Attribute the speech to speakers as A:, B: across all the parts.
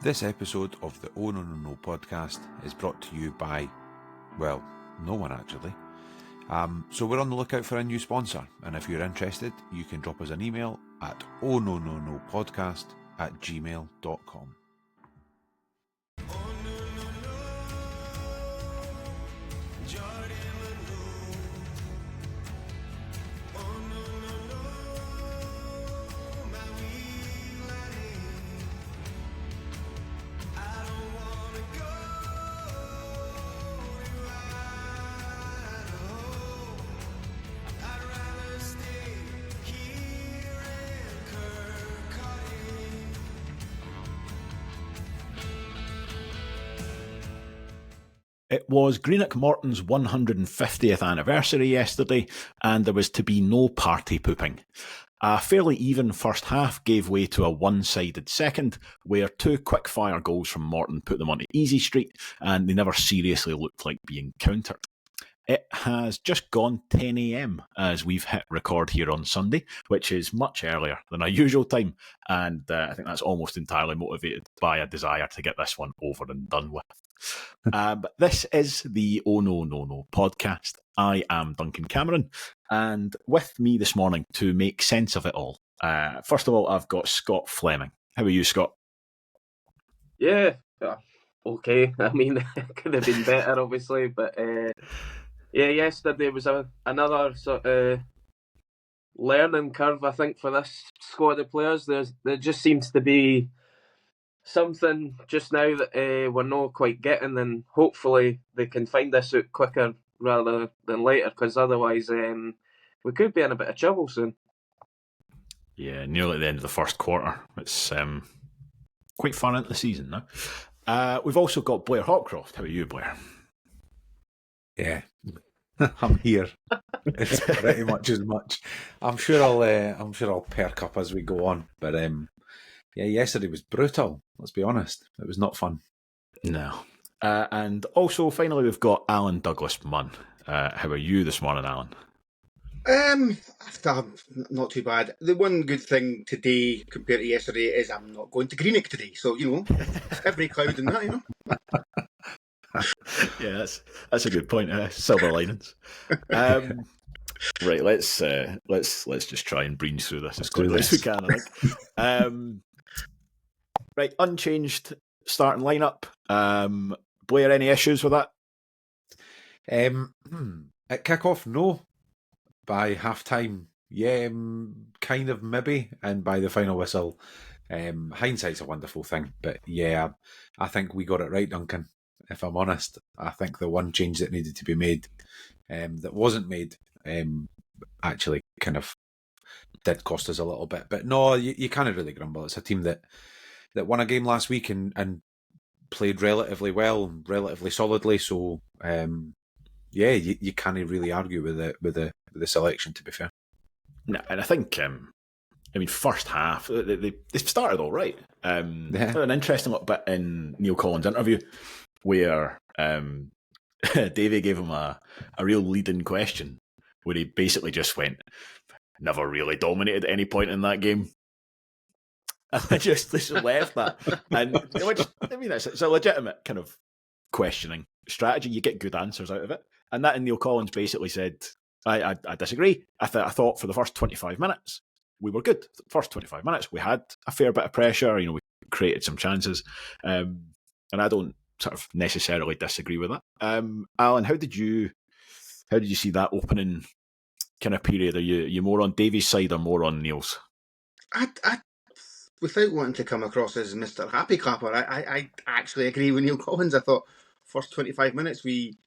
A: This episode of the Oh No No No podcast is brought to you by, well, no one actually. So we're on the lookout for a new sponsor, and if you're interested, you can drop us an email at ohnononopodcast@gmail.com.
B: It was Greenock Morton's 150th anniversary yesterday, and there was to be no party pooping. A fairly even first half gave way to a one-sided second, where two quickfire goals from Morton put them onto easy street, and they never seriously looked like being countered. It has just gone 10 a.m. as we've hit record here on Sunday, which is much earlier than our usual time, and I think that's almost entirely motivated by a desire to get this one over and done with. But this is the Oh No No No podcast. I am Duncan Cameron, and with me this morning to make sense of it all, first of all, I've got Scott Fleming. How are you, Scott?
C: Yeah, okay. I mean, it could have been better, obviously, but yeah, yesterday was another sort of learning curve, I think, for this squad of players. There just seems to be something just now that we're not quite getting, and hopefully they can find this out quicker rather than later, because otherwise we could be in a bit of trouble soon.
B: Yeah, nearly at the end of the first quarter. It's quite far into the season now. We've also got Blair Hopcroft. How are you, Blair?
A: Yeah, I'm here. It's pretty much as much. I'm sure I'll perk up as we go on, but yeah, yesterday was brutal. Let's be honest, it was not fun.
B: No. And also, finally, we've got Allan Douglas Munn. How are you this morning, Allan?
D: Not too bad. The one good thing today compared to yesterday is I'm not going to Greenock today. So, every cloud in that,
B: Yeah, that's a good point. Silver linings. Right, let's just try and breeze through this as quickly as we can, I think. Right, unchanged starting lineup. Blair, any issues with that?
A: At kick-off, no. By half-time, yeah, kind of maybe. And by the final whistle, hindsight's a wonderful thing. But yeah, I think we got it right, Duncan. If I'm honest, I think the one change that needed to be made, that wasn't made, actually kind of did cost us a little bit. But no, you can't really grumble. It's a team that won a game last week and played relatively well, relatively solidly. So yeah, you can't really argue with the selection, to be fair.
B: No, and I think first half they started all right. An interesting little bit in Neill Collins' interview where Davey gave him a real leading question where he basically just went, "Never really dominated at any point in that game." And I just left that. And which, I mean, it's a legitimate kind of questioning strategy. You get good answers out of it. And that in Neill Collins basically said, I disagree. I thought for the first 25 minutes, we were good. The first 25 minutes, we had a fair bit of pressure. We created some chances. And I don't sort of necessarily disagree with that. Allan, how did you see that opening kind of period? Are you more on Davies' side or more on Neill's?
D: I without wanting to come across as Mr. Happy Clapper, I actually agree with Neill Collins. I thought first 25 minutes we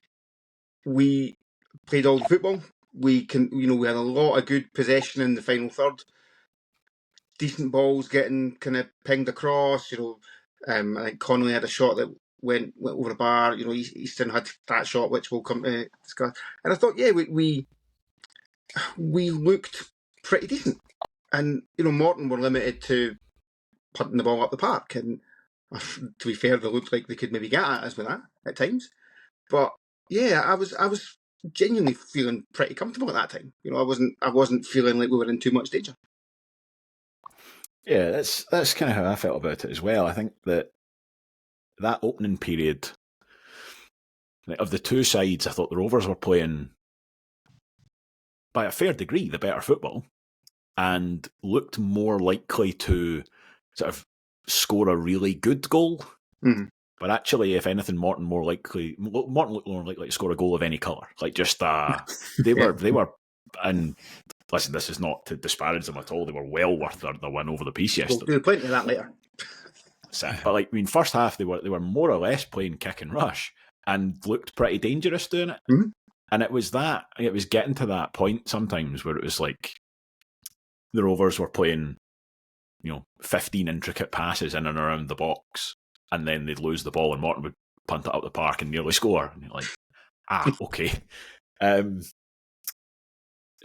D: played all the football. We had a lot of good possession in the final third. Decent balls getting kind of pinged across. I think Connolly had a shot that went over the bar. Easton had that shot, which we'll come to discuss. And I thought, yeah, we looked pretty decent. And Morton were limited to punting the ball up the park, and to be fair, they looked like they could maybe get at us with that at times. But yeah, I was genuinely feeling pretty comfortable at that time. I wasn't feeling like we were in too much danger.
B: Yeah, that's kind of how I felt about it as well. I think that that opening period, of the two sides, I thought the Rovers were playing, by a fair degree, the better football, and looked more likely to sort of score a really good goal.
D: Mm-hmm.
B: But actually, if anything, Morton looked more likely to score a goal of any colour. Like just they were, and listen, this is not to disparage them at all. They were well worth their win over the Peace yesterday.
D: We'll do plenty of that later.
B: But first half they were more or less playing kick and rush and looked pretty dangerous doing it.
D: Mm-hmm.
B: And it was getting to that point sometimes where it was like the Rovers were playing, 15 intricate passes in and around the box, and then they'd lose the ball and Morton would punt it out the park and nearly score. And you're like, okay.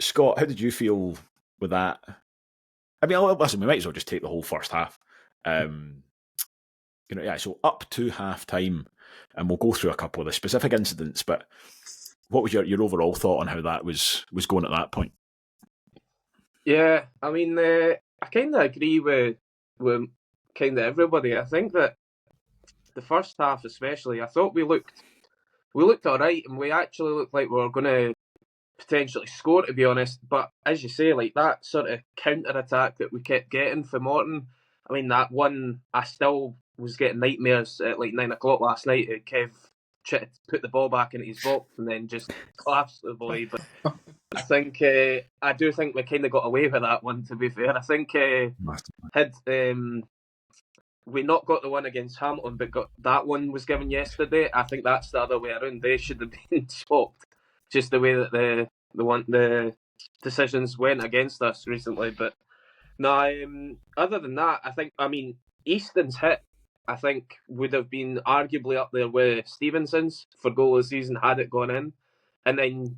B: Scott, how did you feel with that? I mean, listen, we might as well just take the whole first half. So up to half time, and we'll go through a couple of the specific incidents, but what was your overall thought on how that was going at that point?
C: Yeah, I mean, I kind of agree with kind of everybody. I think that the first half especially, I thought we looked all right, and we actually looked like we were going to potentially score, to be honest. But as you say, like that sort of counter-attack that we kept getting for Morton, I mean, that one, I still was getting nightmares at like 9 o'clock last night. Kev tried to put the ball back into his box and then just collapsed the boy. But I do think we kind of got away with that one, to be fair. I think had we not got the one against Hamilton, but that one was given yesterday, I think that's the other way around. They should have been stopped. Just the way that the decisions went against us recently. But no, other than that, I mean, Easton's hit, I think, would have been arguably up there with Stevenson's for goal of the season had it gone in. And then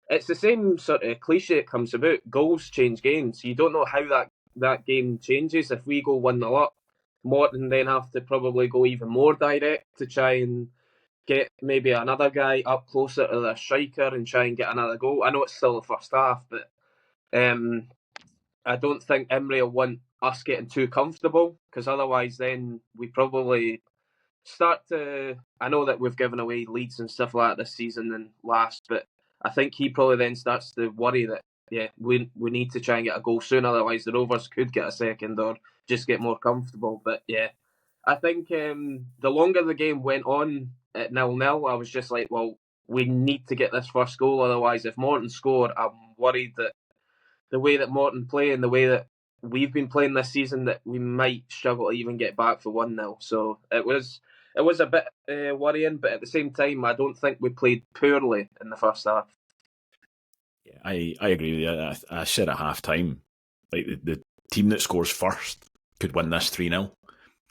C: it's the same sort of cliche that comes about. Goals change games. You don't know how that game changes. If we go 1-0 up, Morton then have to probably go even more direct to try and get maybe another guy up closer to the striker and try and get another goal. I know it's still the first half, but I don't think Emery will want us getting too comfortable, because otherwise then we probably start to... I know that we've given away leads and stuff like that this season and last, but I think he probably then starts to worry that, we need to try and get a goal soon, otherwise the Rovers could get a second or just get more comfortable. But I think the longer the game went on at 0-0, I was just like, well, we need to get this first goal, otherwise if Morton score, I'm worried that the way that Morton play and the way that we've been playing this season, that we might struggle to even get back for 1-0. So it was a bit worrying, but at the same time, I don't think we played poorly in the first half.
B: Yeah, I agree with you. I said at half time, like the team that scores first could win this 3-0.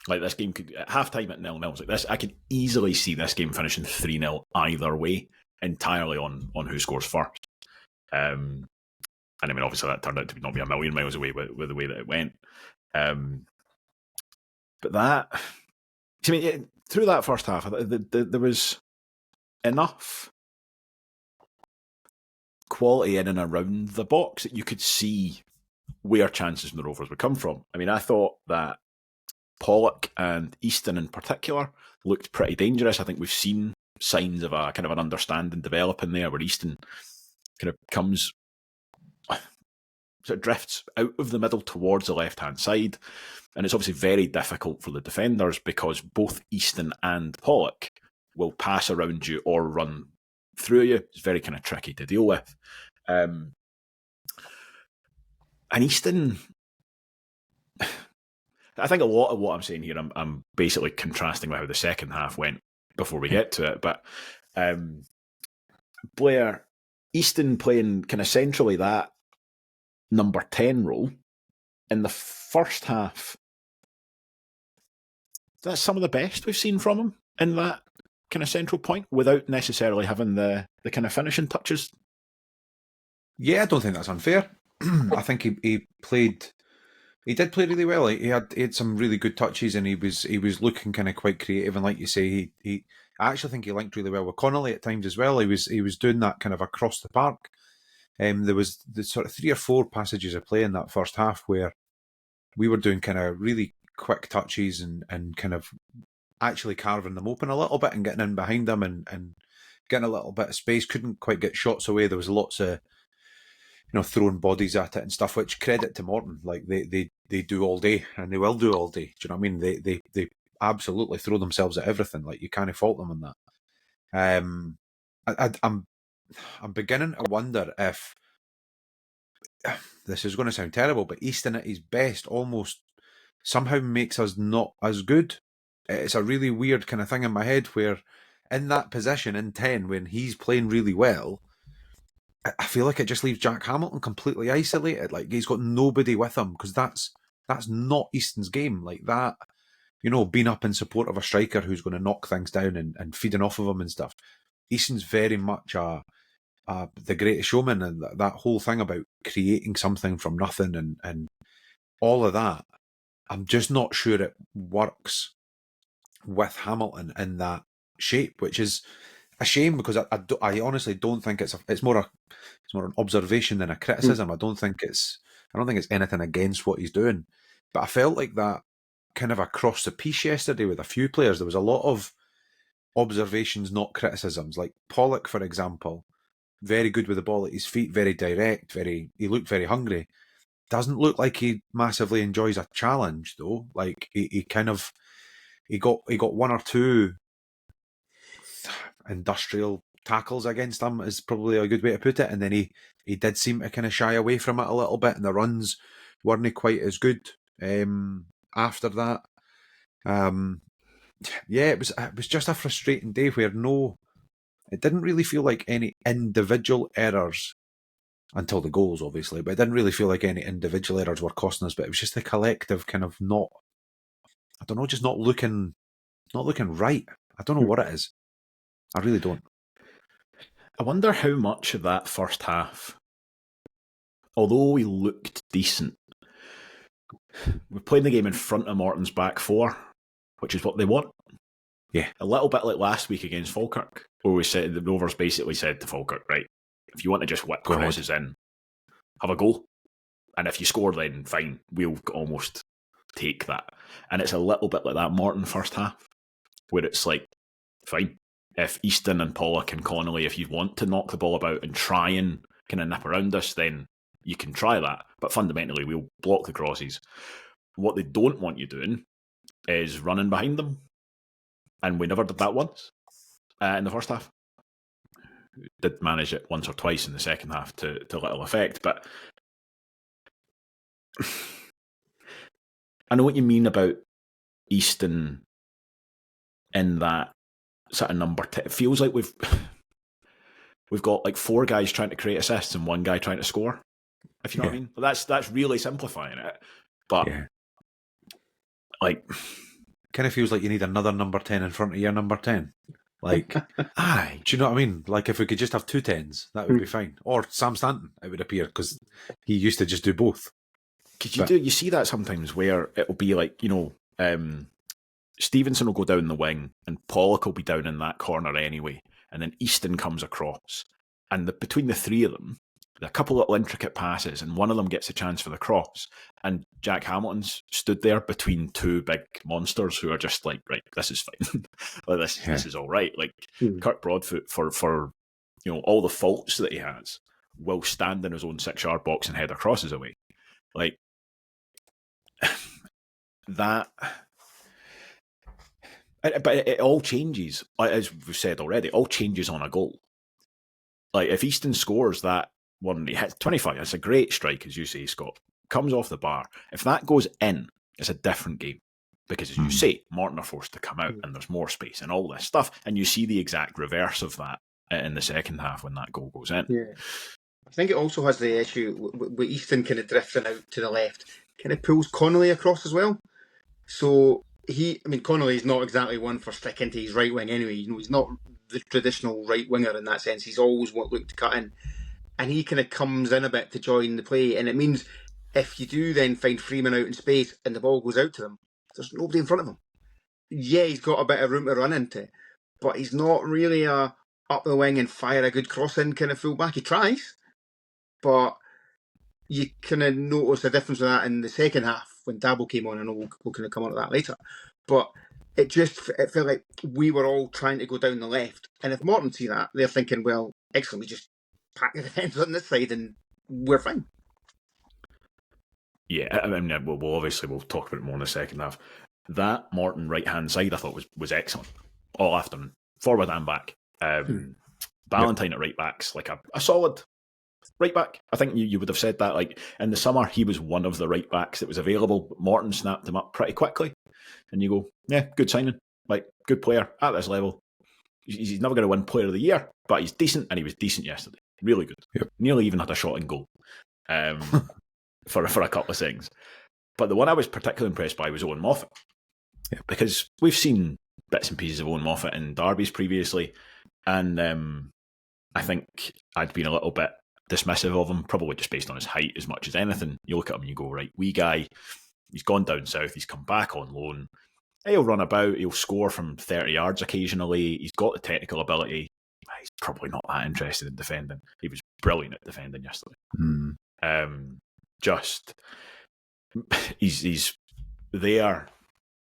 B: Like this game could, at half time at 0-0, like this, I could easily see this game finishing 3-0 either way, entirely on who scores first. And I mean, obviously that turned out to not be a million miles away with the way that it went. But that, I mean, through that first half, there was enough quality in and around the box that you could see where chances from the Rovers would come from. I mean, I thought that Pollock and Easton in particular looked pretty dangerous. I think we've seen signs of a kind of an understanding developing there, where Easton kind of comes, sort of drifts out of the middle towards the left-hand side. And it's obviously very difficult for the defenders because both Easton and Pollock will pass around you or run through you. It's very kind of tricky to deal with. And Easton, I think a lot of what I'm saying here, I'm basically contrasting with how the second half went before we get to it. But Blair, Easton playing kind of centrally that number 10 role in the first half, that's some of the best we've seen from him in that kind of central point without necessarily having the kind of finishing touches.
A: Yeah, I don't think that's unfair. I think he did play really well. He had some really good touches, and he was looking kind of quite creative. And like you say, I actually think he linked really well with Connolly at times as well. He was doing that kind of across the park. There was the sort of 3 or 4 passages of play in that first half where we were doing kind of really quick touches and kind of actually carving them open a little bit and getting in behind them and getting a little bit of space. Couldn't quite get shots away. There was lots of throwing bodies at it and stuff, which credit to Morton. Like they do all day, and they will do all day. Do you know what I mean? They absolutely throw themselves at everything. Like, you can't fault them on that. I'm beginning to wonder if this is going to sound terrible, but Easton at his best almost somehow makes us not as good. It's a really weird kind of thing in my head where in that position in 10, when he's playing really well, I feel like it just leaves Jack Hamilton completely isolated. Like, he's got nobody with him, because that's not Easton's game. Like that, being up in support of a striker who's going to knock things down and feeding off of him and stuff. Easton's very much the greatest showman, and that whole thing about creating something from nothing and all of that. I'm just not sure it works with Hamilton in that shape, which is a shame, because I honestly don't think it's more an observation than a criticism. I don't think it's anything against what he's doing, but I felt like that kind of across the piece yesterday with a few players. There was a lot of observations, not criticisms. Like Pollock, for example, very good with the ball at his feet, very direct, he looked very hungry. Doesn't look like he massively enjoys a challenge though. Like he got one or two industrial tackles against him, is probably a good way to put it, and then he did seem to kind of shy away from it a little bit, and the runs weren't quite as good after that. It was just a frustrating day where it didn't really feel like any individual errors until the goals, obviously, but it didn't really feel like any individual errors were costing us, but it was just the collective kind of just not looking right. I don't know what it is. I really don't.
B: I wonder how much of that first half, although we looked decent, we played the game in front of Morton's back four, which is what they want.
A: Yeah.
B: A little bit like last week against Falkirk, where the Rovers basically said to Falkirk, right, if you want to just whip crosses in, have a go. And if you score, then fine, we'll almost take that. And it's a little bit like that Morton first half, where it's like, fine, if Easton and Pollock and Connolly, if you want to knock the ball about and try and kind of nip around us, then you can try that. But fundamentally, we'll block the crosses. What they don't want you doing is running behind them. And we never did that once in the first half. Did manage it once or twice in the second half to little effect. But I know what you mean about Easton in that sort of number 10. It feels like we've got like four guys trying to create assists and one guy trying to score. If you know what I mean. But that's really simplifying it. But like,
A: kind of feels like you need another number 10 in front of your number 10. Like, aye, do you know what I mean? Like, if we could just have two 10s, that would be fine. Or Sam Stanton, it would appear, because he used to just do both.
B: Because you see that sometimes where it'll be like, Stevenson will go down the wing and Pollock will be down in that corner anyway, and then Easton comes across, and between the three of them, a couple little intricate passes, and one of them gets a chance for the cross, and Jack Hamilton's stood there between two big monsters who are just like, right, this is fine. Like, this is all right. Like, Kirk Broadfoot, for all the faults that he has, will stand in his own 6-yard box and head crosses away. Like, that... But it all changes, as we've said already, it all changes on a goal. Like, if Easton scores that one, he hits 25, that's a great strike, as you say, Scott. Comes off the bar. If that goes in, it's a different game. Because, as you say, Morton are forced to come out and there's more space and all this stuff. And you see the exact reverse of that in the second half when that goal goes in.
D: Yeah. I think it also has the issue with Easton kind of drifting out to the left, kind of pulls Connolly across as well. So Connolly is not exactly one for sticking to his right wing anyway. He's not the traditional right winger in that sense. He's always looked to cut in. And he kind of comes in a bit to join the play. And it means if you do then find Freeman out in space and the ball goes out to them, there's nobody in front of him. Yeah, he's got a bit of room to run into, but he's not really a up the wing and fire a good cross in kind of fullback. He tries, but you kind of notice a difference with that in the second half when Dabo came on. I know we'll kind of come on to that later. But it felt like we were all trying to go down the left. And if Morton see that, they're thinking, well, excellent, we just pack the defence on this side and we're fine.
B: Yeah, I mean, we'll talk about it more in the second half. That Morton right-hand side I thought was excellent. All afternoon. Forward and back. Ballantyne at right back's like a solid right back. I think you would have said that. Like in the summer, he was one of the right backs that was available, but Morton snapped him up pretty quickly. And you go, yeah, good signing. Like, good player at this level. He's never going to win Player of the Year, but he's decent, and he was decent yesterday. Really good.
A: Yep.
B: Nearly even had a shot in goal for a couple of seconds. But the one I was particularly impressed by was Owen Moffat.
A: Yep. Because
B: we've seen bits and pieces of Owen Moffat in derbies previously, and I think I'd been a little bit dismissive of him, probably just based on his height as much as anything. You look at him and you go, right, wee guy, he's gone down south, he's come back on loan. He'll run about, he'll score from 30 yards occasionally, he's got the technical ability. He's probably not that interested in defending. He was brilliant at defending yesterday. He's there.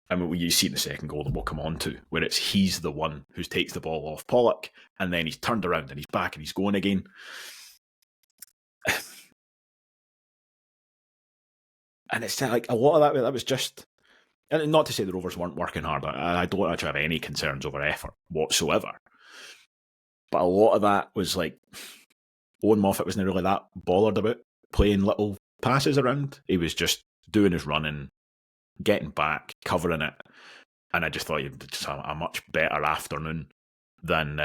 B: I mean, you see in the second goal that we'll come on to, where he's the one who takes the ball off Pollock, and then he's turned around and he's back and he's going again. And it's like a lot of that was just, and not to say the Rovers weren't working hard. I don't actually have any concerns over effort whatsoever. But a lot of that was like, Owen Moffat wasn't really that bothered about playing little passes around. He was just doing his running, getting back, covering it. And I just thought he had just a much better afternoon than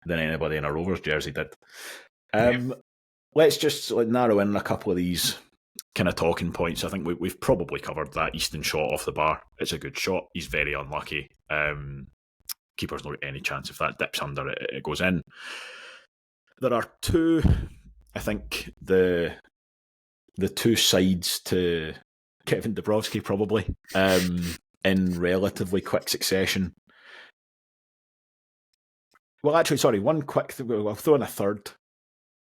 B: anybody in a Rovers jersey did. Let's just narrow in a couple of these kind of talking points. I think we've probably covered that Easton shot off the bar. It's a good shot. He's very unlucky. Keeper's not got any chance if that dips under it goes in. There are two, I think, the two sides to Kevin Dabrowski probably in relatively quick succession. Well, actually, sorry, one quick thing. I'll throw in a third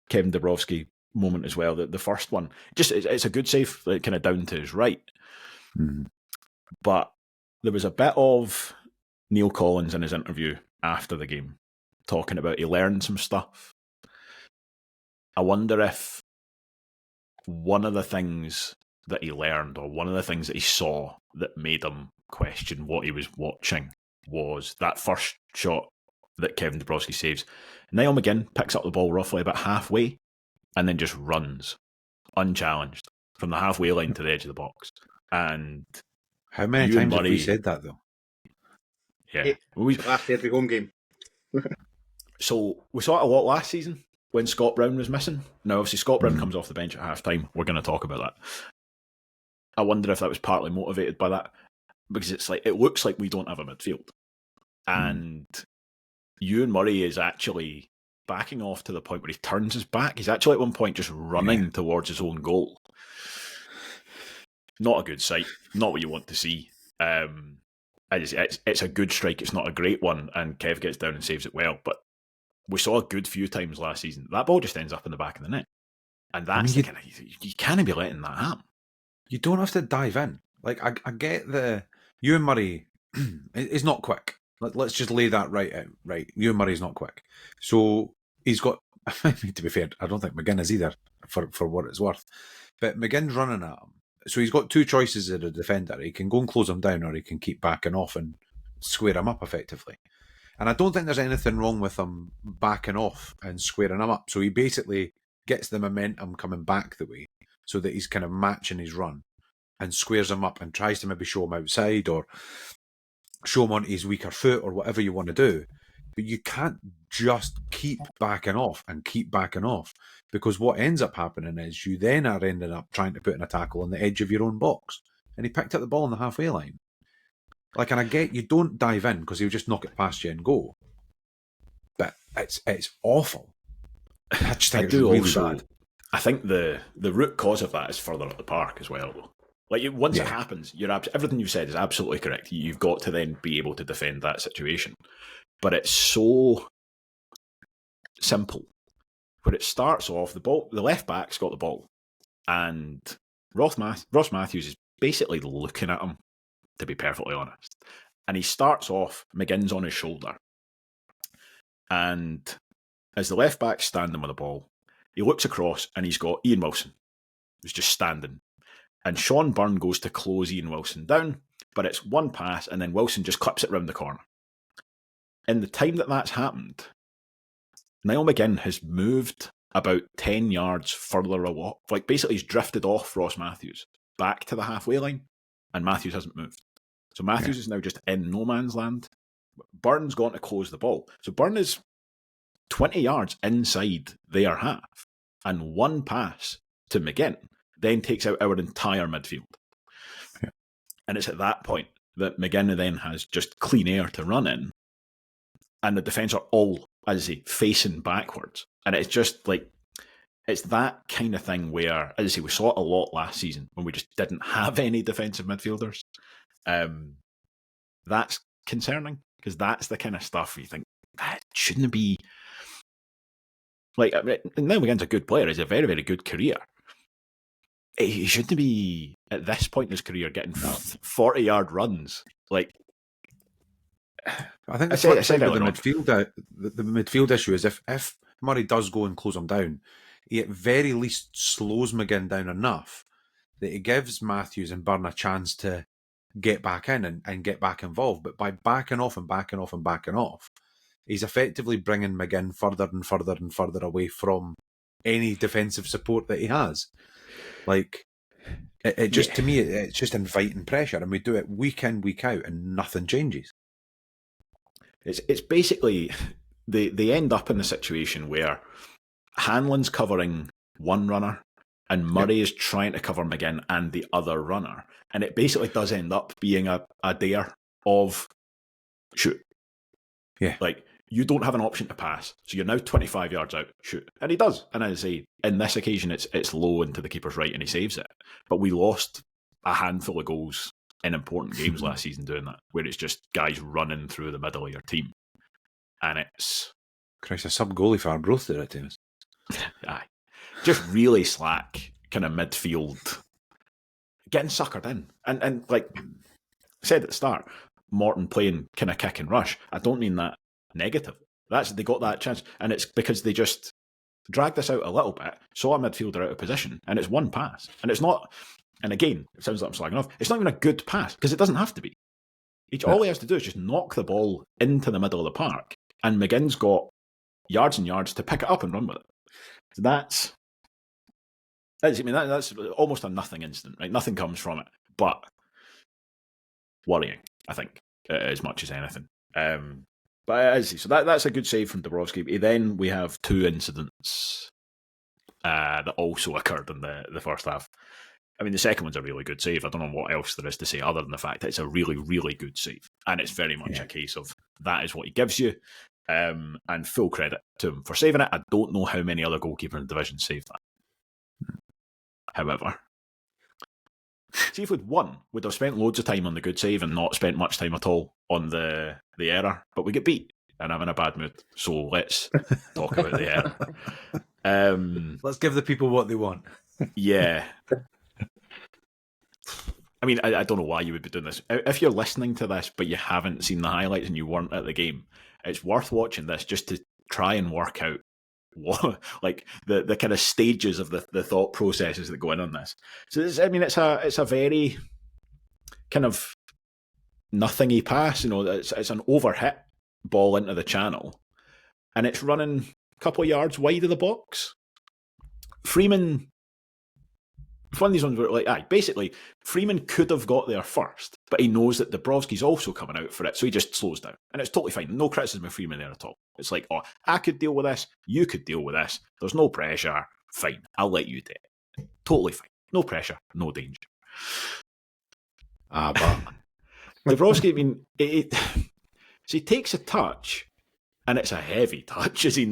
B: Kevin Dabrowski moment as well. The first one, just it's a good save, kind of down to his right. But there was a bit of Neill Collins in his interview after the game talking about he learned some stuff. I wonder if one of the things that he learned, or one of the things that he saw that made him question what he was watching, was that first shot that Kevin Dabrowski saves. Niall McGinn picks up the ball roughly about halfway and then just runs unchallenged from the halfway line to the edge of the box. And
A: how many times have we said that though?
B: Yeah.
D: Last every home game.
B: So we saw it a lot last season when Scott Brown was missing. Now, obviously, Scott Brown comes off the bench at half-time. We're going to talk about that. I wonder if that was partly motivated by that, because it looks like we don't have a midfield. And Ewan Murray is actually backing off to the point where he turns his back. He's actually at one point just running towards his own goal. Not a good sight. Not what you want to see. It's a good strike. It's not a great one, and Kev gets down and saves it well. But we saw a good few times last season. That ball just ends up in the back of the net, and that's you can't be letting that happen.
A: You don't have to dive in. Like I get the Ewan Murray is not quick. Let's just lay that right out. Right, Ewan Murray's not quick, so he's got. To be fair, I don't think McGinn is either, for what it's worth. But McGinn's running at him. So he's got two choices as a defender. He can go and close him down, or he can keep backing off and square him up effectively. And I don't think there's anything wrong with him backing off and squaring him up. So he basically gets the momentum coming back the way, so that he's kind of matching his run and squares him up and tries to maybe show him outside or show him onto his weaker foot or whatever you want to do. But you can't just keep backing off and keep backing off, because what ends up happening is you then are ending up trying to put in a tackle on the edge of your own box. And he picked up the ball on the halfway line. And I get you don't dive in because he'll just knock it past you and go. But it's awful. I just think it's really bad.
B: I think the root cause of that is further up the park as well, though. Once it happens, everything you've said is absolutely correct. You've got to then be able to defend that situation. But it's so simple. Where it starts off, the left back's got the ball, and Ross Matthews is basically looking at him, to be perfectly honest. And he starts off, McGinn's on his shoulder. And as the left back's standing with the ball, he looks across and he's got Ian Wilson, who's just standing. And Sean Byrne goes to close Ian Wilson down, but it's one pass and then Wilson just clips it round the corner. In the time that that's happened, Niall McGinn has moved about 10 yards further along. Like, basically he's drifted off Ross Matthews back to the halfway line, and Matthews hasn't moved. So Matthews is now just in no man's land. Byrne's gone to close the ball. So Byrne is 20 yards inside their half, and one pass to McGinn then takes out our entire midfield. Yeah. And it's at that point that McGinn then has just clean air to run in, and the defence are all, as I say, facing backwards. And it's just like, it's that kind of thing where, as I say, we saw it a lot last season when we just didn't have any defensive midfielders. That's concerning, because that's the kind of stuff you think, that shouldn't be... Like, I mean, Niall McGinn's a good player. He's a very, very good career. He shouldn't be, at this point in his career, getting 40-yard runs. Like,
A: I think the midfield issue is if Murray does go and close him down, he at very least slows McGinn down enough that he gives Matthews and Byrne a chance to get back in and get back involved. But by backing off, he's effectively bringing McGinn further and further and further away from any defensive support that he has. Like, to me, it's just inviting pressure, and we do it week in, week out, and nothing changes.
B: It's basically, they end up in the situation where Hanlon's covering one runner and Murray is trying to cover McGinn and the other runner. And it basically does end up being a dare of shoot.
A: Yeah.
B: Like, you don't have an option to pass, so you're now 25 yards out, shoot. And he does. And as I say, in this occasion, it's low into the keeper's right and he saves it. But we lost a handful of goals in important games last season doing that, where it's just guys running through the middle of your team. And it's...
A: Christ, a sub-goalie for Arbroath did it to us.
B: Aye. Just really slack kind of midfield, getting suckered in. And like I said at the start, Morton playing kind of kick and rush. I don't mean that negative. They got that chance, and it's because they just dragged this out a little bit, saw a midfielder out of position, and it's one pass. And it's not, and again, it sounds like I'm slagging off, it's not even a good pass, because it doesn't have to be. All he has to do is just knock the ball into the middle of the park, and McGinn's got yards and yards to pick it up and run with it. So that's almost a nothing incident, right? Nothing comes from it, but worrying, I think, as much as anything. But so that's a good save from Dabrowski. Then we have two incidents that also occurred in the first half. I mean, the second one's a really good save. I don't know what else there is to say other than the fact that it's a really, really good save. And it's very much a case of that is what he gives you. And full credit to him for saving it. I don't know how many other goalkeepers in the division saved that. However, see if we'd won, we'd have spent loads of time on the good save and not spent much time at all on the error. But we get beat, and I'm in a bad mood. So let's talk about the error.
A: Let's give the people what they want.
B: Yeah. I mean, I don't know why you would be doing this. If you're listening to this, but you haven't seen the highlights and you weren't at the game, it's worth watching this just to try and work out what, like, the kind of stages of the thought processes that go in on this. So it's a very kind of nothingy pass. It's an overhit ball into the channel, and it's running a couple of yards wide of the box. Freeman. It's one of these ones where, basically, Freeman could have got there first, but he knows that Dabrowski's also coming out for it, so he just slows down. And it's totally fine. No criticism of Freeman there at all. It's like, I could deal with this, you could deal with this, there's no pressure, fine, I'll let you do it. Totally fine. No pressure, no danger. But Dabrowski, I mean, so he takes a touch, and it's a heavy touch as he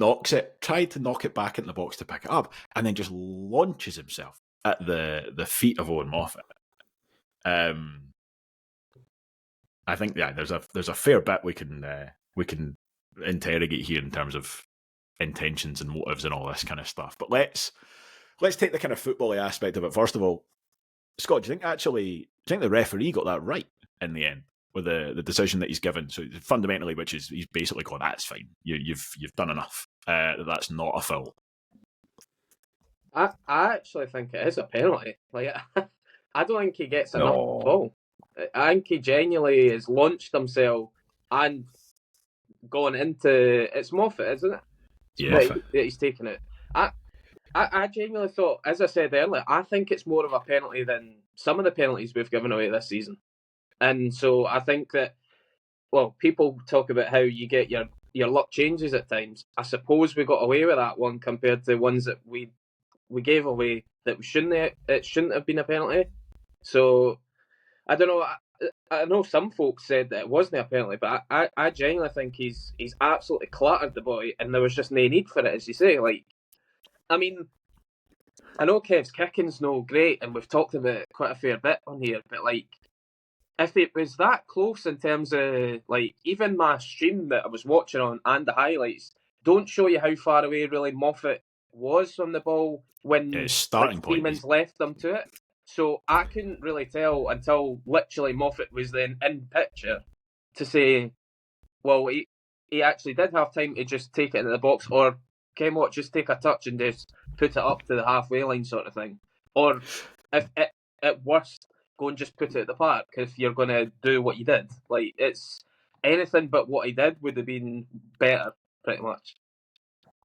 B: tried to knock it back into the box to pick it up, and then just launches himself at the feet of Owen Moffat. I think there's a fair bit we can interrogate here in terms of intentions and motives and all this kind of stuff. But let's take the kind of football aspect of it. First of all, Scott, do you think the referee got that right in the end? with the decision that he's given. So fundamentally, which is he's basically gone, that's fine. You've done enough. That's not a foul.
C: I actually think it is a penalty. Like, I don't think he gets enough at all. I think he genuinely has launched himself and gone into... It's Moffat, isn't it?
B: Yeah.
C: That he's taken it. I genuinely thought, as I said earlier, I think it's more of a penalty than some of the penalties we've given away this season. And so I think that, well, people talk about how you get your luck changes at times. I suppose we got away with that one compared to ones that we gave away that it shouldn't have been a penalty. So I don't know. I know some folks said that it wasn't a penalty, but I genuinely think he's absolutely clattered the boy, and there was just no need for it, as you say. Like, I mean, I know Kev's kicking's no great, and we've talked about it quite a fair bit on here, but like, if it was that close in terms of, like, even my stream that I was watching on and the highlights don't show you how far away really Moffat was from the ball when Freeman's left them to it. So I couldn't really tell until literally Moffat was then in picture to say, well, he actually did have time to just take it into the box, or Ken what, just take a touch and just put it up to the halfway line sort of thing. Or if at worst, go and just put it at the park if you're going to do what you did. Like, it's anything but what he did would have been better, pretty much.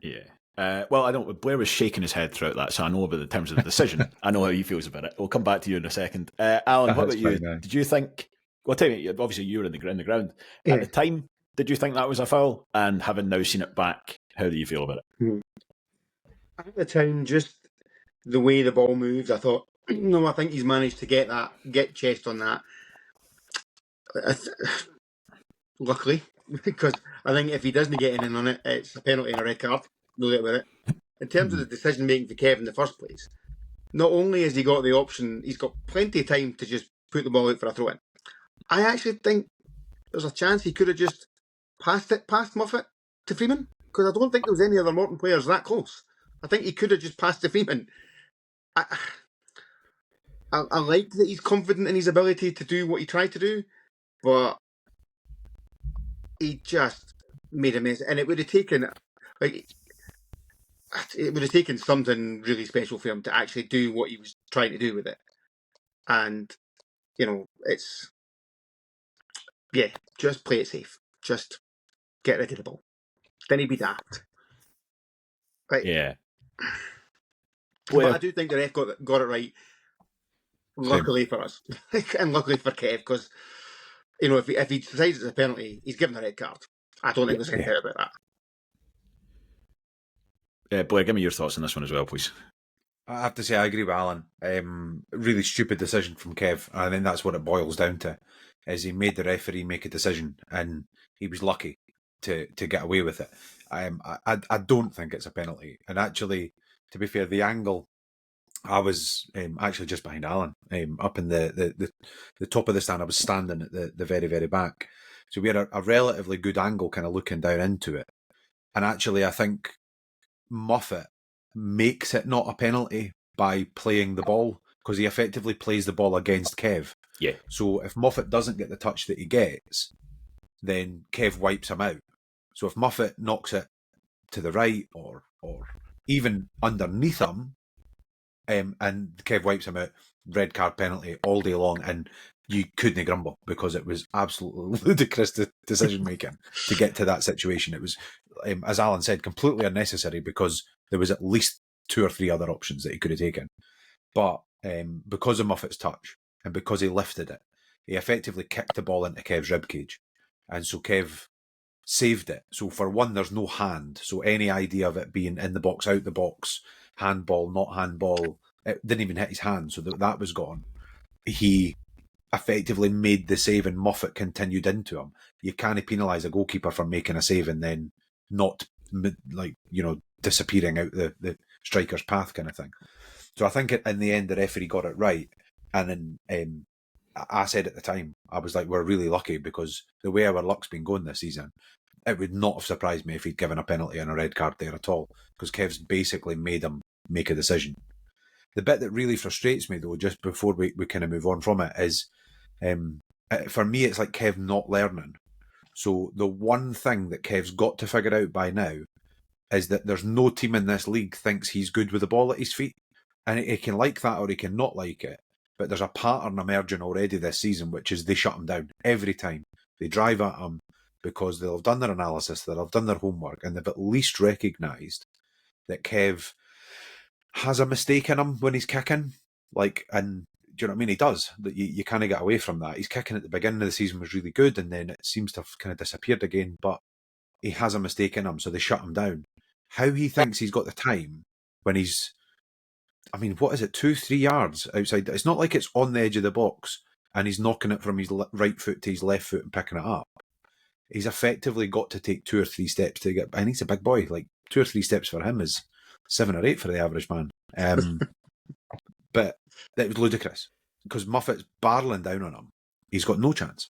B: Yeah. Well, I don't. Blair was shaking his head throughout that, so I know about the terms of the decision. I know how he feels about it. We'll come back to you in a second. Allan, what about you? Did you think? Well, tell me. Obviously, you were in the ground at the time. Did you think that was a foul? And having now seen it back, how do you feel about it?
D: At the time, just the way the ball moved, I thought, no, I think he's managed to get chest on that. Luckily, because I think if he doesn't get in on it, it's a penalty and a red card. No doubt about it. In terms of the decision making for Kev in the first place, not only has he got the option, he's got plenty of time to just put the ball out for a throw in. I actually think there's a chance he could have just passed Moffat to Freeman, because I don't think there was any other Morton players that close. I think he could have just passed to Freeman. I like that he's confident in his ability to do what he tried to do, but he just made a mess, and it would have taken something really special for him to actually do what he was trying to do with it. And just play it safe. Just get rid of the ball. Then he'd be daft. Right?
B: Yeah.
D: But I do think the ref got it right. Luckily for us, and luckily for Kev, because if he decides it's a penalty, he's given a red card. I don't think there's any doubt about that.
B: Blair, give me your thoughts on this one as well, please.
A: I have to say, I agree with Allan. Really stupid decision from Kev. I think that's what it boils down to, is he made the referee make a decision, and he was lucky to get away with it. I don't think it's a penalty. And actually, to be fair, the angle, I was actually just behind Allan, up in the top of the stand. I was standing at the very, very back. So we had a relatively good angle kind of looking down into it. And actually, I think Moffat makes it not a penalty by playing the ball, because he effectively plays the ball against Kev.
B: Yeah.
A: So if Moffat doesn't get the touch that he gets, then Kev wipes him out. So if Moffat knocks it to the right or even underneath him, and Kev wipes him out, red card penalty all day long, and you couldn't grumble, because it was absolutely ludicrous decision making to get to that situation. It was, as Allan said, completely unnecessary, because there was at least 2 or 3 other options that he could have taken. But because of Moffat's touch and because he lifted it, he effectively kicked the ball into Kev's ribcage, and so Kev saved it. So for one, there's no hand, so any idea of it being in the box, out the box, handball, not handball, it didn't even hit his hand, so that was gone. He effectively made the save, and Moffat continued into him. You can't penalise a goalkeeper for making a save and then not, disappearing out the striker's path kind of thing. So I think in the end the referee got it right. And then I said at the time, I was like, we're really lucky, because the way our luck's been going this season, it would not have surprised me if he'd given a penalty and a red card there at all, because Kev's basically made him make a decision. The bit that really frustrates me, though, just before we kind of move on from it, is for me, it's like Kev not learning. So the one thing that Kev's got to figure out by now is that there's no team in this league thinks he's good with the ball at his feet. And he can like that or he can not like it. But there's a pattern emerging already this season, which is they shut him down every time. They drive at him because they'll have done their analysis, they'll have done their homework, and they've at least recognised that Kev has a mistake in him when he's kicking. Like, and do you know what I mean? He does. That you kind of get away from that. His kicking at the beginning of the season was really good, and then it seems to have kind of disappeared again. But he has a mistake in him, so they shut him down. How he thinks he's got the time when he's, I mean, what is it, 2-3 yards outside? It's not like it's on the edge of the box and he's knocking it from his right foot to his left foot and picking it up. He's effectively got to take 2 or 3 steps to get, and he's a big boy, like 2 or 3 steps for him is 7 or 8 for the average man. But it was ludicrous because Muffet's barreling down on him. He's got no chance.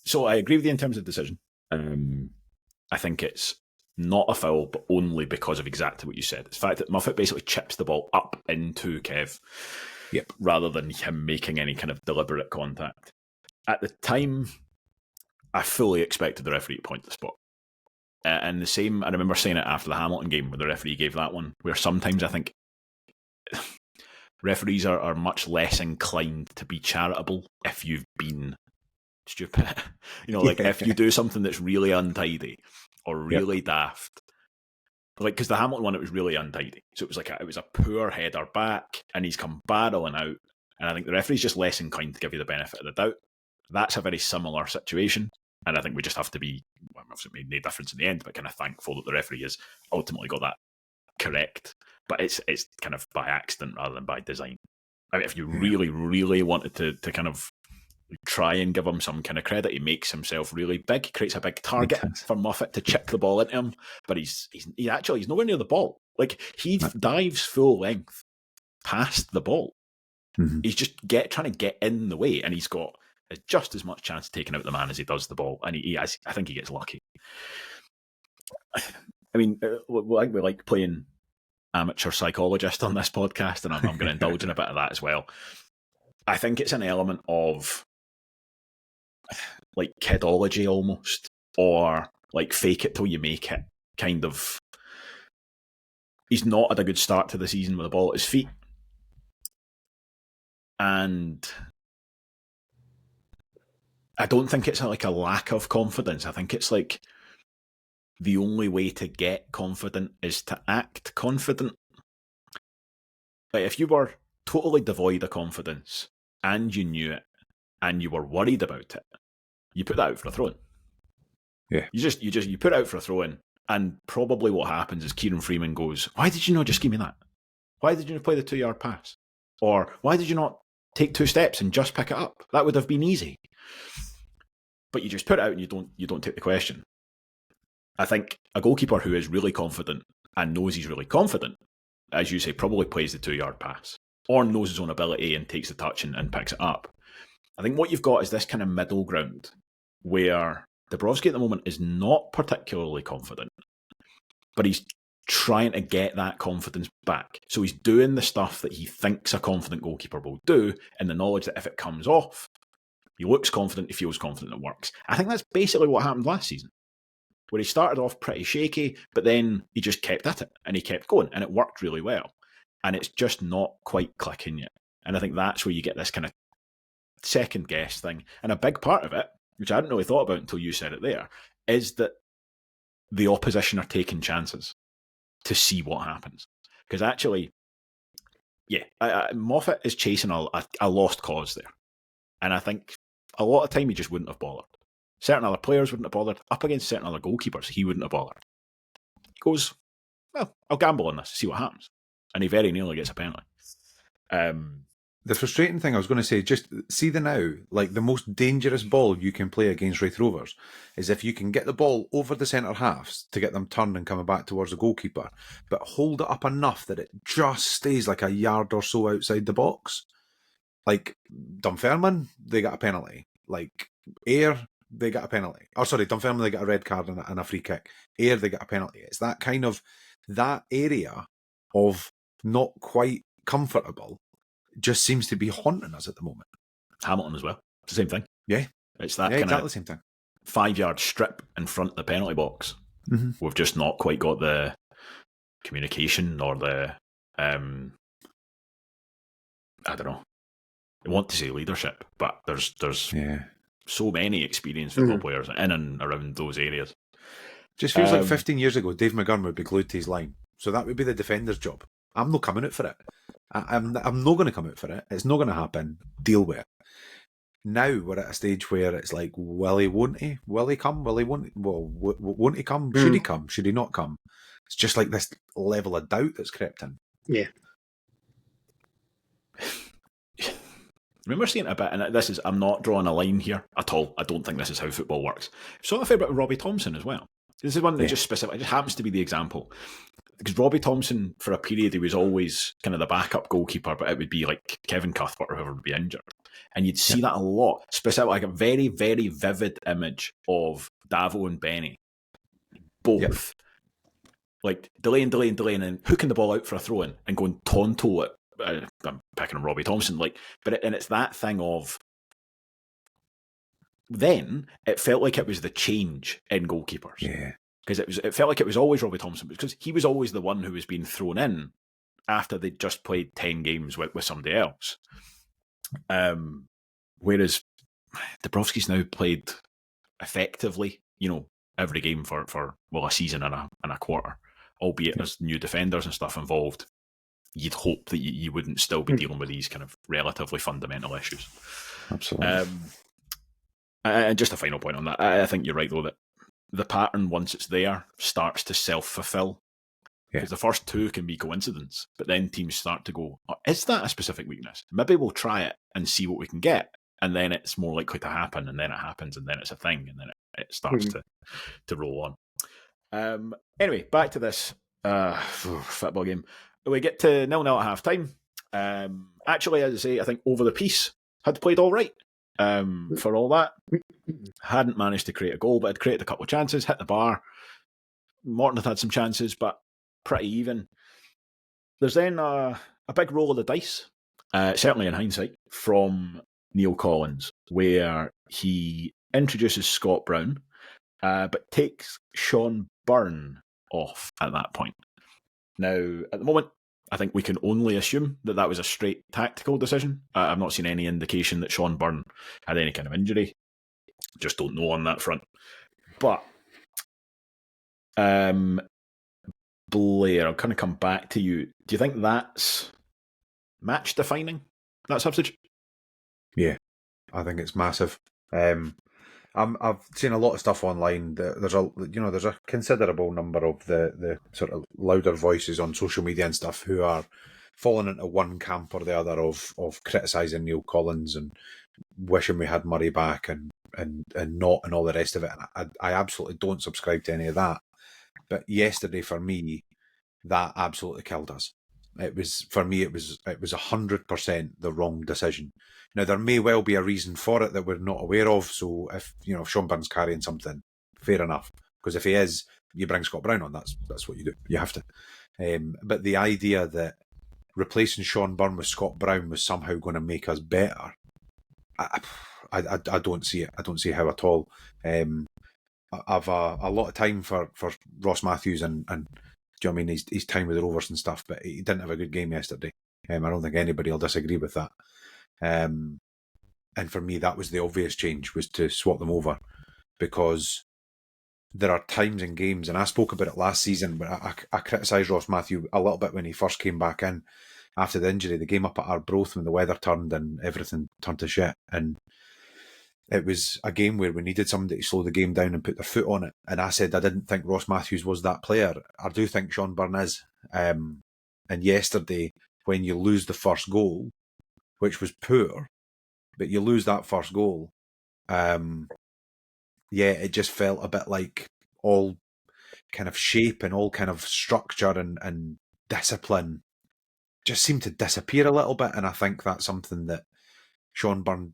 B: So I agree with you in terms of decision. I think it's not a foul, but only because of exactly what you said. It's the fact that Muffet basically chips the ball up into Kev, rather than him making any kind of deliberate contact. At the time, I fully expected the referee to point the spot. And the same, I remember saying it after the Hamilton game where the referee gave that one, where sometimes I think referees are much less inclined to be charitable if you've been stupid. If you do something that's really untidy or really daft. Like, because the Hamilton one, it was really untidy. So it was like it was a poor header back and he's come barreling out. And I think the referee's just less inclined to give you the benefit of the doubt. That's a very similar situation. And I think we just have to be, obviously it made no difference in the end, but kind of thankful that the referee has ultimately got that correct. But it's kind of by accident rather than by design. I mean, if you really, really wanted to kind of try and give him some kind of credit, he makes himself really big, creates a big target for Muffet to chip the ball into him, but he's nowhere near the ball. Like, he dives full length past the ball. Mm-hmm. He's just trying to get in the way, and he's got just as much chance of taking out the man as he does the ball, and I think he gets lucky. I mean, we like playing amateur psychologist on this podcast, and I'm going to indulge in a bit of that as well. I think it's an element of like kidology almost, or like fake it till you make it kind of. He's not had a good start to the season with the ball at his feet, and I don't think it's like a lack of confidence. I think it's like the only way to get confident is to act confident. Like, if you were totally devoid of confidence and you knew it and you were worried about it, you put that out for a throw-in.
A: Yeah.
B: You put it out for a throw-in, and probably what happens is Kieran Freeman goes, "Why did you not just give me that? Why did you not play the 2-yard pass? Or why did you not take 2 steps and just pick it up? That would have been easy." But you just put it out and you don't take the question. I think a goalkeeper who is really confident and knows he's really confident, as you say, probably plays the 2-yard pass or knows his own ability and takes the touch and picks it up. I think what you've got is this kind of middle ground where Dabrowski at the moment is not particularly confident, but he's trying to get that confidence back. So he's doing the stuff that he thinks a confident goalkeeper will do in the knowledge that if it comes off, he looks confident, he feels confident, it works. I think that's basically what happened last season, where he started off pretty shaky, but then he just kept at it and he kept going and it worked really well. And it's just not quite clicking yet. And I think that's where you get this kind of second guess thing. And a big part of it, which I hadn't really thought about until you said it there, is that the opposition are taking chances to see what happens. Because actually, Moffat is chasing a lost cause there. And I think a lot of time he just wouldn't have bothered. Certain other players wouldn't have bothered. Up against certain other goalkeepers, he wouldn't have bothered. He goes, well, I'll gamble on this, see what happens. And he very nearly gets a penalty.
A: The frustrating thing I was going to say, just see the now, like the most dangerous ball you can play against Wraith Rovers is if you can get the ball over the centre halves to get them turned and coming back towards the goalkeeper, but hold it up enough that it just stays like a yard or so outside the box. Like Dunfermline, they got a penalty. Like Ayr, they got a penalty. Oh, sorry, Dunfermline, they got a red card and a free kick. Ayr, they got a penalty. It's that kind of, that area of not quite comfortable just seems to be haunting us at the moment.
B: Hamilton as well. It's the same thing.
A: Yeah.
B: It's that
A: Yeah,
B: kind
A: exactly
B: of
A: the same thing.
B: 5-yard strip in front of the penalty box.
A: Mm-hmm.
B: We've just not quite got the communication or the, I don't know. I want to say leadership, but there's so many experienced football players in and around those areas.
A: Just feels like 15 years ago, Dave McGurn would be glued to his line. So that would be the defender's job. I'm not coming out for it. I'm not going to come out for it. It's not going to happen. Deal with it. Now we're at a stage where it's like, will he, won't he? Will he come? Will he, won't he? Well, won't he come? Should he come? Should he not come? It's just like this level of doubt that's crept in.
D: Yeah.
B: I remember seeing it a bit, and I'm not drawing a line here at all. I don't think this is how football works. Saw a fair bit of Robbie Thompson as well. This is one that just specific. It just happens to be the example. Because Robbie Thompson, for a period, he was always kind of the backup goalkeeper, but it would be like Kevin Cuthbert or whoever would be injured. And you'd see that a lot. Specifically, like a very, very vivid image of Davo and Benny. Both. Like delaying, and hooking the ball out for a throw-in and going tonto at, I'm picking on Robbie Thompson, and it's that thing of, then it felt like it was the change in goalkeepers.
A: Yeah.
B: Because it felt like it was always Robbie Thompson, because he was always the one who was being thrown in after they'd just played 10 games with somebody else. Whereas Dabrowski's now played effectively, every game for a season and a quarter, albeit there's new defenders and stuff involved. You'd hope that you wouldn't still be dealing with these kind of relatively fundamental issues.
A: Absolutely.
B: And just a final point on that, I think you're right, though, that the pattern, once it's there, starts to self-fulfill. Because the first two can be coincidence, but then teams start to go, oh, is that a specific weakness? Maybe we'll try it and see what we can get. And then it's more likely to happen, and then it happens, and then it's a thing, and then it starts to roll on. Anyway, back to this football game. We get to 0-0 at half-time. Actually, as I say, I think Over the Piece had played all right for all that. Hadn't managed to create a goal, but had created a couple of chances, hit the bar. Morton had some chances, but pretty even. There's then a big roll of the dice, certainly in hindsight, from Neill Collins, where he introduces Scott Brown, but takes Sean Byrne off at that point. Now, at the moment, I think we can only assume that was a straight tactical decision. I've not seen any indication that Sean Byrne had any kind of injury. Just don't know on that front. But Blair, I'll kind of come back to you. Do you think that's match defining, that substitute?
A: Yeah, I think it's massive. I've seen a lot of stuff online. There's a considerable number of the sort of louder voices on social media and stuff who are falling into one camp or the other of criticising Neill Collins and wishing we had Murray back and not and all the rest of it. And I absolutely don't subscribe to any of that. But yesterday, for me, that absolutely killed us. It was 100% the wrong decision. Now, there may well be a reason for it that we're not aware of. So if Sean Byrne's carrying something, fair enough. Because if he is, you bring Scott Brown on. That's what you do. You have to. But the idea that replacing Sean Byrne with Scott Brown was somehow going to make us better, I don't see it. I don't see how at all. I've a lot of time for Ross Matthews and do you know what I mean? His time with the Rovers and stuff, but he didn't have a good game yesterday. I don't think anybody will disagree with that. And for me, that was the obvious change, was to swap them over, because there are times in games, and I spoke about it last season, but I criticised Ross Matthew a little bit when he first came back in after the injury. The game up at Arbroath when the weather turned and everything turned to shit, and it was a game where we needed somebody to slow the game down and put their foot on it. And I said I didn't think Ross Matthews was that player. I do think Sean Byrne is. And yesterday, when you lose the first goal, which was poor, but you lose that first goal, it just felt a bit like all kind of shape and all kind of structure and discipline just seemed to disappear a little bit. And I think that's something that Sean Byrne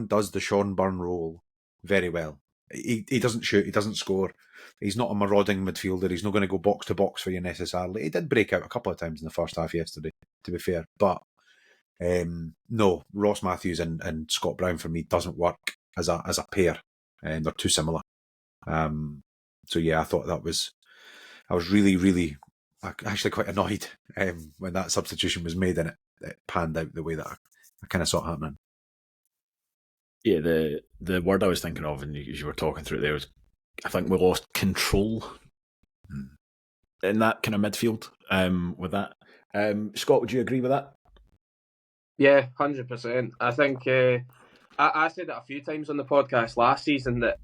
A: does the Sean Byrne role very well. He doesn't shoot, he doesn't score. He's not a marauding midfielder. He's not going to go box to box for you necessarily. He did break out a couple of times in the first half yesterday, to be fair. But No, Ross Matthews and Scott Brown for me doesn't work as a pair, and they're too similar. So yeah, I thought I was really actually quite annoyed when that substitution was made and it panned out the way that I kind of saw it happening.
B: Yeah, the word I was thinking of, and you were talking through it there, was I think we lost control in that kind of midfield with that. Scott, would you agree with that?
C: Yeah, 100%. I think I said it a few times on the podcast last season that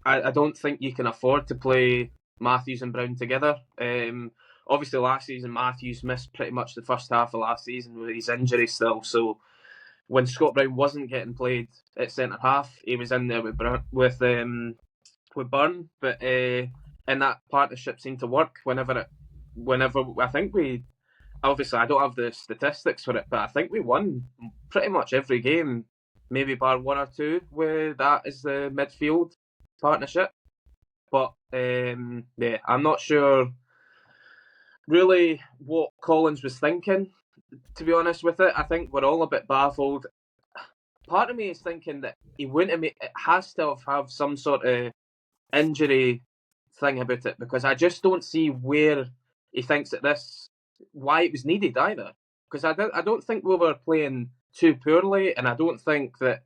C: I don't think you can afford to play Matthews and Brown together. Obviously, last season Matthews missed pretty much the first half of last season with his injury still. So when Scott Brown wasn't getting played at centre half, he was in there with Byrne. But and that partnership seemed to work whenever I think we. Obviously, I don't have the statistics for it, but I think we won pretty much every game, maybe bar one or two, with that as the midfield partnership. But yeah, I'm not sure really what Collins was thinking, to be honest with it. I think we're all a bit baffled. Part of me is thinking that he wouldn't have it has to have some sort of injury thing about it, because I just don't see where he thinks that why it was needed either. Because I don't think we were playing too poorly, and I don't think that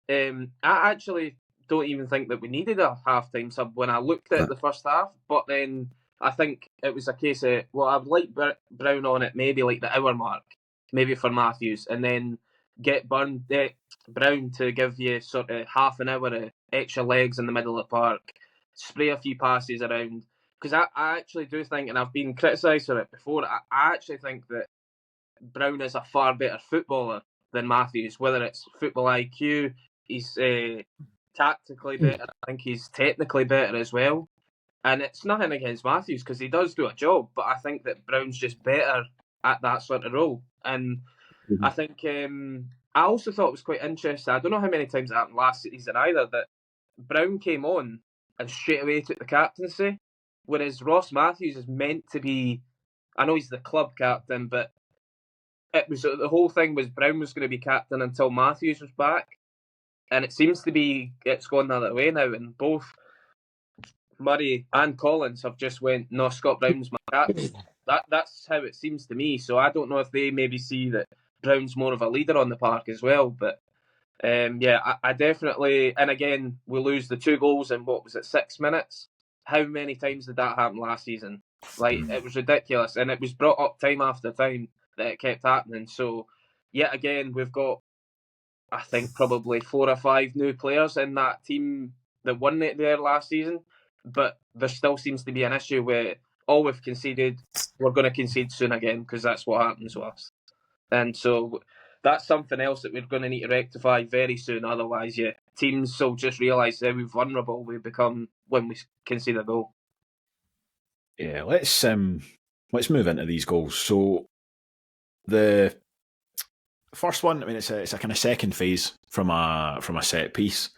C: I actually don't even think that we needed a half-time sub when I looked at the first half. But then I think it was a case of, well, I'd like Brown on it maybe like the hour mark, maybe for Matthews, and then get Brown to give you sort of half an hour of extra legs in the middle of the park, spray a few passes around. Because I actually do think, and I've been criticised for it before, I actually think that Brown is a far better footballer than Matthews. Whether it's football IQ, he's tactically better, I think he's technically better as well. And it's nothing against Matthews, because he does do a job, but I think that Brown's just better at that sort of role. And I think I also thought it was quite interesting, I don't know how many times it happened last season either, that Brown came on and straight away took the captaincy. Whereas Ross Matthews is meant to be, I know he's the club captain, but it was the whole thing was Brown was going to be captain until Matthews was back, and it seems to be it's gone the other way now. And both Murray and Collins have just went, no, Scott Brown's my captain. That's how it seems to me. So I don't know if they maybe see that Brown's more of a leader on the park as well. But yeah, I definitely. And again, we lose the 2 goals in what was it, 6 minutes. How many times did that happen last season? Like, it was ridiculous. And it was brought up time after time that it kept happening. So, yet again, we've got, I think, probably 4 or 5 new players in that team that won it there last season. But there still seems to be an issue where all we've conceded, we're going to concede soon again, because that's what happens to us. And so that's something else that we're going to need to rectify very soon. Otherwise, yeah, teams will just realise how vulnerable we become when we concede a goal.
B: Yeah, let's move into these goals. So the first one, I mean, it's a kind of second phase from a set piece.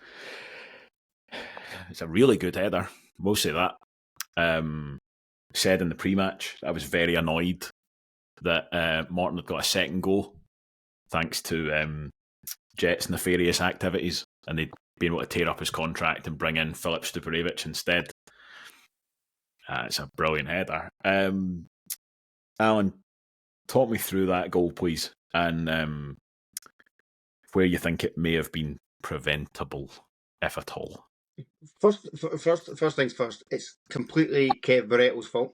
B: It's a really good header. We'll say that. Said in the pre-match, I was very annoyed that Morton had got a second goal thanks to Jet's nefarious activities, and they'd been able to tear up his contract and bring in Filip Stuparevic instead. It's a brilliant header. Allan, talk me through that goal, please, and where you think it may have been preventable, if at all.
D: First things first. It's completely Kev Barretto's fault,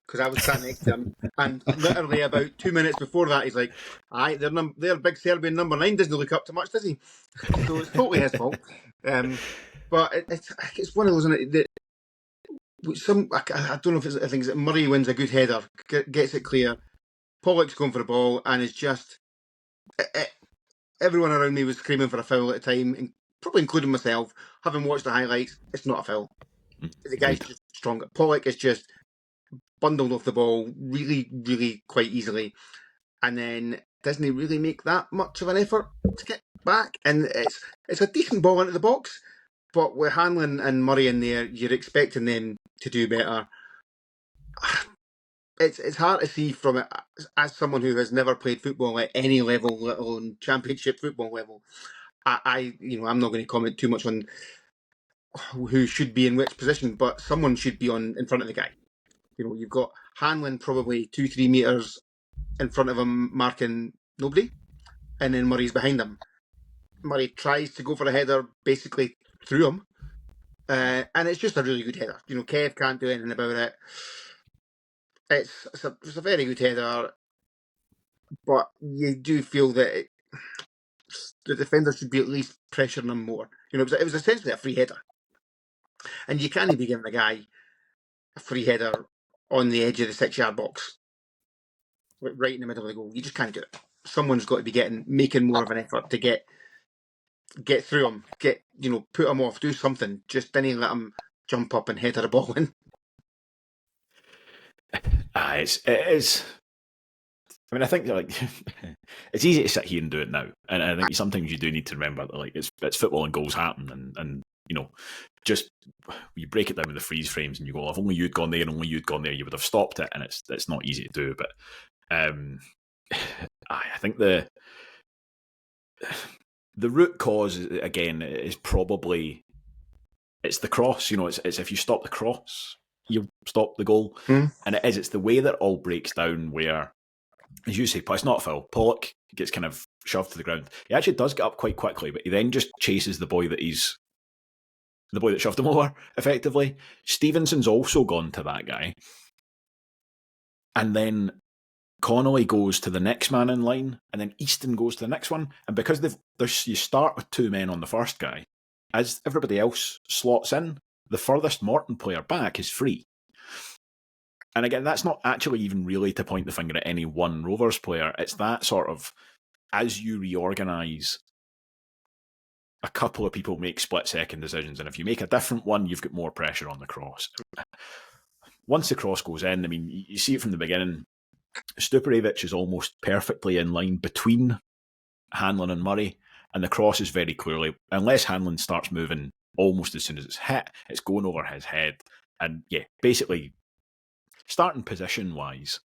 D: because I was sat next to him, and literally about 2 minutes before that, he's like, "Aye, their big Serbian number 9 doesn't look up to much, does he?" So it's totally his fault. But it's one of those, isn't it? I don't know if I think it's Murray wins a good header, gets it clear. Pollock's going for the ball, and it's just everyone around me was screaming for a foul at the time, and probably including myself. Having watched the highlights, it's not a foul. The guy's just stronger. Pollock is just bundled off the ball really, really quite easily, and then doesn't he really make that much of an effort to get back? And it's a decent ball into the box, but with Hanlon and Murray in there, you're expecting them to do better. it's hard to see from it as someone who has never played football at any level, let alone championship football level. I'm not going to comment too much on who should be in which position, but someone should be in front of the guy. You've got Hanlon probably 2-3 meters in front of him, marking nobody, and then Murray's behind him. Murray tries to go for a header, basically through him, and it's just a really good header. Kev can't do anything about it. It's a very good header, but you do feel that the defender should be at least pressuring him more. It was essentially a free header, and you can't be giving the guy a free header on the edge of the 6-yard box, right in the middle of the goal. You just can't do it. Someone's got to be making more of an effort to get through him, put him off, do something. Just didn't let him jump up and header the ball in.
B: It is. I mean, I think it's easy to sit here and do it now, and I think sometimes you do need to remember that it's football and goals happen, and just you break it down with the freeze frames and you go, if only you'd gone there and only you'd gone there, you would have stopped it, and it's not easy to do. But I think the root cause again is probably it's the cross. It's if you stop the cross, you stop the goal, and it's the way that all breaks down where. As you say, it's not a foul. Pollock gets kind of shoved to the ground. He actually does get up quite quickly, but he then just chases the boy that shoved him over, effectively. Stevenson's also gone to that guy. And then Connolly goes to the next man in line, and then Easton goes to the next one. And because you start with 2 men on the first guy, as everybody else slots in, the furthest Morton player back is free. And again, that's not actually even really to point the finger at any one Rovers player. It's that sort of, as you reorganise, a couple of people make split-second decisions. And if you make a different one, you've got more pressure on the cross. Once the cross goes in, I mean, you see it from the beginning. Stuparevic is almost perfectly in line between Hanlon and Murray. And the cross is very clearly, unless Hanlon starts moving almost as soon as it's hit, it's going over his head. And yeah, basically, starting position-wise,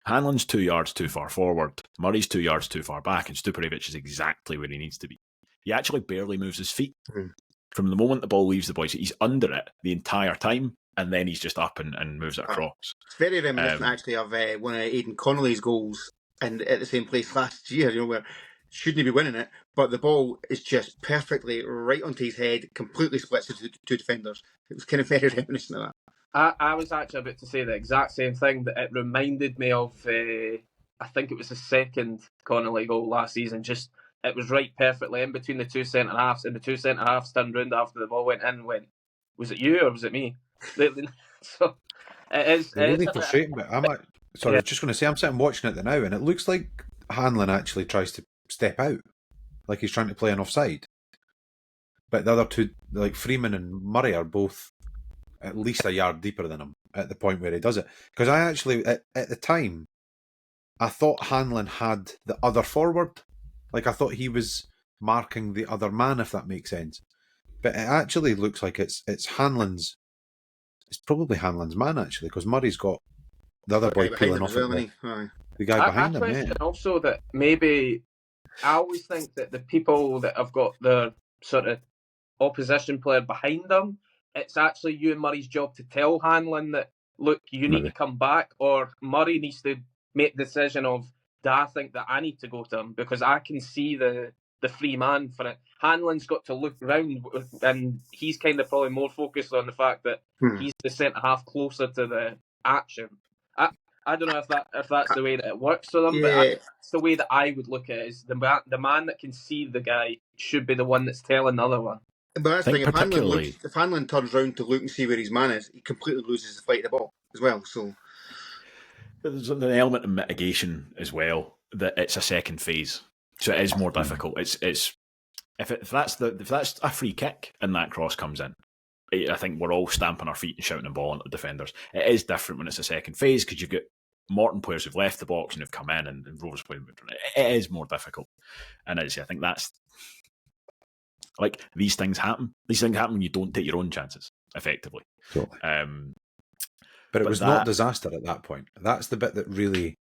B: Hanlon's 2 yards too far forward, Murray's 2 yards too far back, and Stuparevic is exactly where he needs to be. He actually barely moves his feet. From the moment the ball leaves the boys, he's under it the entire time, and then he's just up and moves it across.
D: It's very reminiscent, actually, of one of Aidan Connolly's goals at the same place last year, where shouldn't he be winning it, but the ball is just perfectly right onto his head, completely splits the 2 defenders. It was kind of very reminiscent of that.
C: I was actually about to say the exact same thing, that it reminded me of, I think it was the second Connolly goal last season. Just it was right perfectly in between the 2 centre-halves, and the 2 centre-halves turned round after the ball went in and went, was it you or was it me? So it is.
A: Really frustrating, but I was just going to say, I'm sitting watching it now, and it looks like Hanlon actually tries to step out, like he's trying to play an offside. But the other two, like Freeman and Murray, are both at least a yard deeper than him at the point where he does it. Because I actually, at the time, I thought Hanlon had the other forward. Like, I thought he was marking the other man, if that makes sense. But it actually looks like it's Hanlon's. It's probably Hanlon's man, actually, because Murray's got the other boy peeling off the guy behind him. Yeah.
C: Also, that maybe I always think that the people that have got the sort of opposition player behind them, it's actually you and Murray's job to tell Hanlon that, look, you need to come back, or Murray needs to make the decision of, do I think that I need to go to him? Because I can see the free man for it. Hanlon's got to look round, and he's kind of probably more focused on the fact that he's the centre-half closer to the action. I don't know if that's the way that it works for them, but it's the way that I would look at it, is the man that can see the guy should be the one that's telling the other one.
D: But that's the thing, if Hanlon turns round to look and see where his man is, he completely loses the fight of the ball as well. So
B: there's an element of mitigation as well, that it's a second phase, so it is more difficult. It's if that's a free kick and that cross comes in, I think we're all stamping our feet and shouting the ball into the defenders. It is different when it's a second phase, because you've got Morton players who've left the box and have come in, and Rovers players moved around. It is more difficult, and I think that's. Like, these things happen. These things happen when you don't take your own chances, effectively.
A: Totally. But it was not disaster at that point. That's the bit that really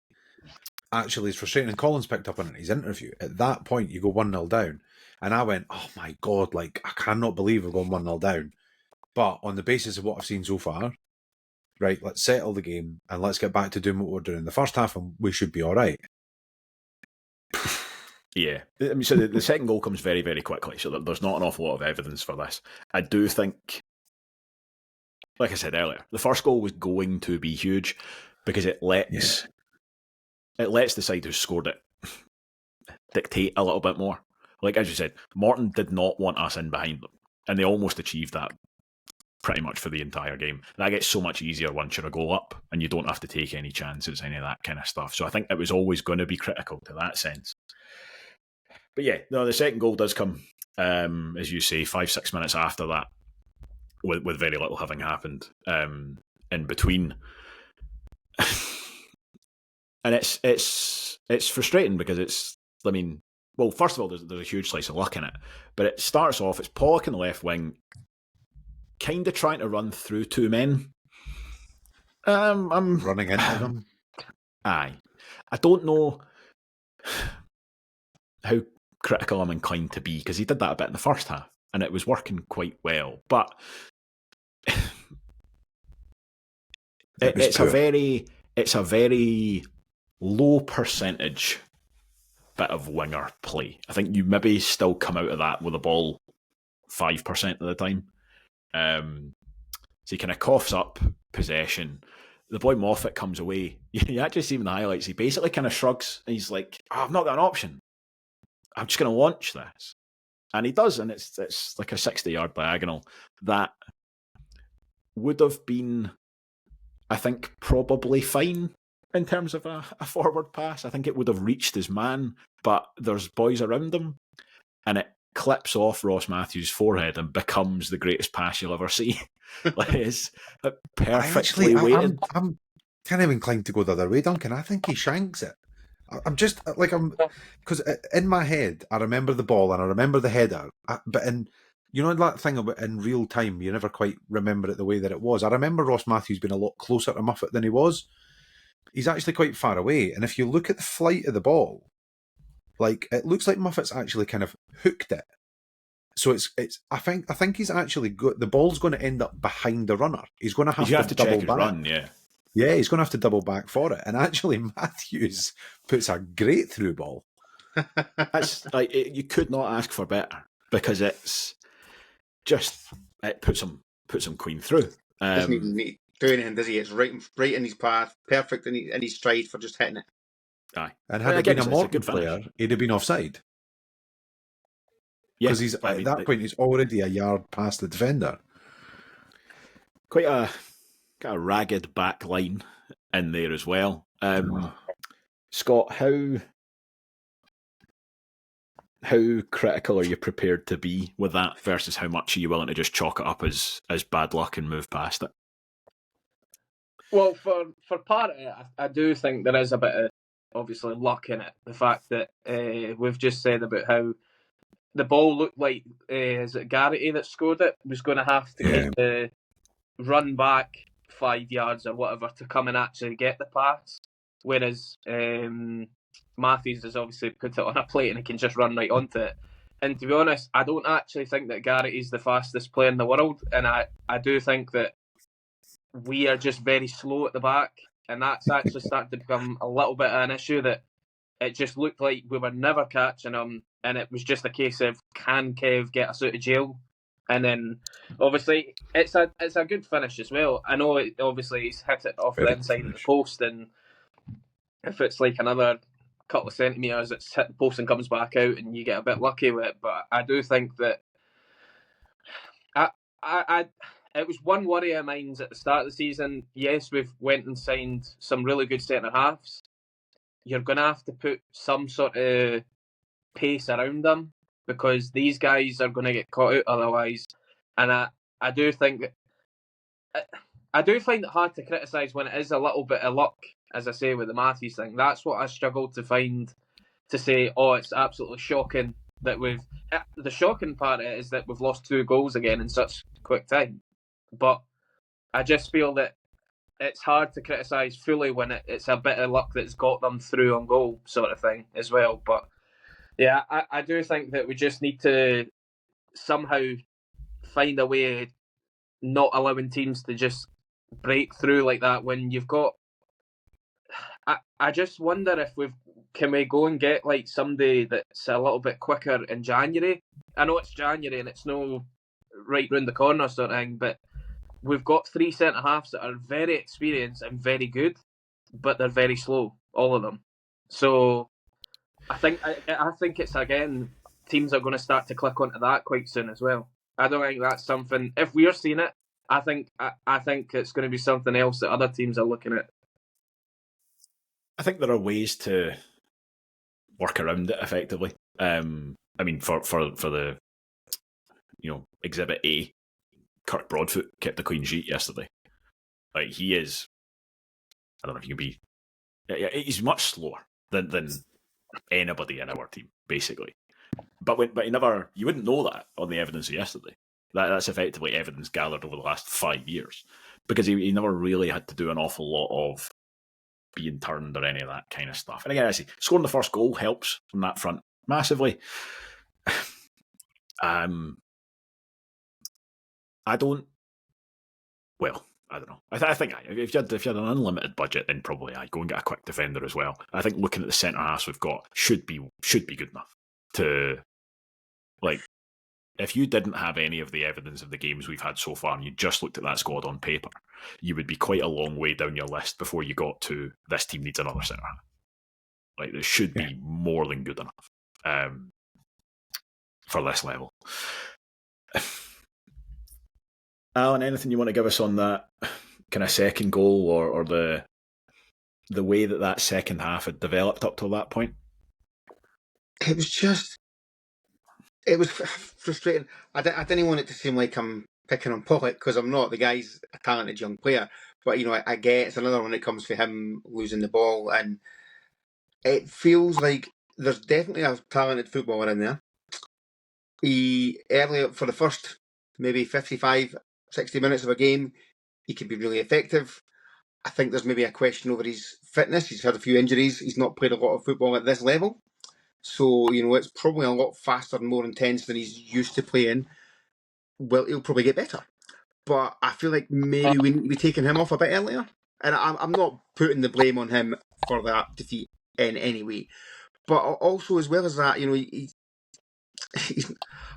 A: actually is frustrating. And Collins picked up on it in his interview. At that point, you go 1-0 down. And I went, oh my God, like, I cannot believe we're going 1-0 down. But on the basis of what I've seen so far, right, let's settle the game and let's get back to doing what we're doing in the first half and we should be all right.
B: Yeah. I mean, so the second goal comes very, very quickly. So there's not an awful lot of evidence for this. I do think, like I said earlier, the first goal was going to be huge because it lets the side who scored it dictate a little bit more. Like, as you said, Morton did not want us in behind them, and they almost achieved that pretty much for the entire game. That gets so much easier once you're a goal up and you don't have to take any chances, any of that kind of stuff. So I think it was always going to be critical to that sense. But yeah, no, the second goal does come, as you say, 5-6 minutes after that, with very little having happened in between. And it's frustrating because well, first of all, there's a huge slice of luck in it. But it starts off, it's Pollock in the left wing, kind of trying to run through two men. I'm
A: running into them.
B: Aye. I don't know how critical I'm inclined to be, because he did that a bit in the first half, and it was working quite well. But it's a very low percentage bit of winger play. I think you maybe still come out of that with the ball 5% of the time. So he kind of coughs up possession. The boy Moffat comes away. You actually see him in the highlights. He basically kind of shrugs and he's like, I've not got an option. I'm just going to launch this. And he does, and it's like a 60-yard diagonal that would have been, I think, probably fine in terms of a forward pass. I think it would have reached his man, but there's boys around him, and it clips off Ross Matthews' forehead and becomes the greatest pass you'll ever see. Like, it's perfectly weighted.
A: I'm kind of inclined to go the other way, Duncan. I think he shanks it. I'm just like, because in my head I remember the ball and I remember the header, but you know that thing about in real time you never quite remember it the way that it was. I remember Ross Matthews being a lot closer to Muffet than he was. He's actually quite far away, and if you look at the flight of the ball, like, it looks like Muffet's actually kind of hooked it. So it's. I think he's actually good. The ball's going to end up behind the runner. He's going to have to double back.
B: Run, yeah.
A: Yeah, he's going to have to double back for it. And actually, Matthews puts a great through ball.
B: That's like, you could not ask for better, because it's just, it puts him clean through.
D: Doesn't even need to do anything, does he? It's right in his path, perfect in his stride for just hitting it.
B: Aye.
A: And had it been a Morton player, he'd have been offside. Because he's at that point, he's already a yard past the defender.
B: Quite a ragged back line in there as well. Scott, how critical are you prepared to be with that versus how much are you willing to just chalk it up as bad luck and move past it?
C: Well, for part of it, I do think there is a bit of, obviously, luck in it. The fact that we've just said about how the ball looked like, is it Garrity that scored it, was going to have to run back 5 yards or whatever to come and actually get the pass, whereas Matthews has obviously put it on a plate and he can just run right onto it. And to be honest, I don't actually think that Garrity's the fastest player in the world, and I do think that we are just very slow at the back, and that's actually starting to become a little bit of an issue, that it just looked like we were never catching him, and it was just a case of, can Kev get us out of jail? And then, obviously, it's a good finish as well. I know, obviously, he's hit it off the inside of the post, and if it's like another couple of centimetres, it's hit the post and comes back out, and you get a bit lucky with it. But I do think that it was one worry of mine at the start of the season. Yes, we've went and signed some really good centre-halves. You're going to have to put some sort of pace around them, because these guys are going to get caught out otherwise. And I do think I do find it hard to criticise when it is a little bit of luck, as I say, with the Matthews thing. That's what I struggle to find, to say, oh, it's absolutely shocking that we've... The shocking part of it is that we've lost 2 goals again in such quick time. But I just feel that it's hard to criticise fully when it's a bit of luck that's got them through on goal, sort of thing, as well. But yeah, I do think that we just need to somehow find a way not allowing teams to just break through like that when you've got. I just wonder if can we go and get like somebody that's a little bit quicker in January. I know it's January and it's no right round the corner sort of thing, but we've got 3 centre halves that are very experienced and very good, but they're very slow, all of them. So I think it's again teams are going to start to click onto that quite soon as well. I don't think that's something. If we're seeing it, I think it's going to be something else that other teams are looking at.
B: I think there are ways to work around it effectively. I mean, for the Exhibit A, Kirk Broadfoot kept the clean sheet yesterday. Like he is, I don't know if you can be. He's much slower than anybody in our team, basically. But he never. You wouldn't know that on the evidence of yesterday. That's effectively evidence gathered over the last 5 years, because he never really had to do an awful lot of being turned or any of that kind of stuff. And again, I see scoring the first goal helps from that front massively. I don't know. I think if you had an unlimited budget, then probably I'd go and get a quick defender as well. I think looking at the centre halves we've got should be good enough to, like, if you didn't have any of the evidence of the games we've had so far and you just looked at that squad on paper, you would be quite a long way down your list before you got to this team needs another centre half. Like, this should be more than good enough for this level. Allan, anything you want to give us on that kind of second goal or the way that second half had developed up till that point?
D: It was frustrating. I didn't want it to seem like I'm picking on Pollock, because I'm not. The guy's a talented young player. But, I get it's another one that comes for him losing the ball. And it feels like there's definitely a talented footballer in there. He, earlier, for the first maybe 55, 60 minutes of a game, he could be really effective. I think there's maybe a question over his fitness. He's had a few injuries. He's not played a lot of football at this level. So, it's probably a lot faster and more intense than he's used to playing. Well, he'll probably get better. But I feel like maybe we need to be taking him off a bit earlier. And I'm not putting the blame on him for that defeat in any way. But also, as well as that, he's,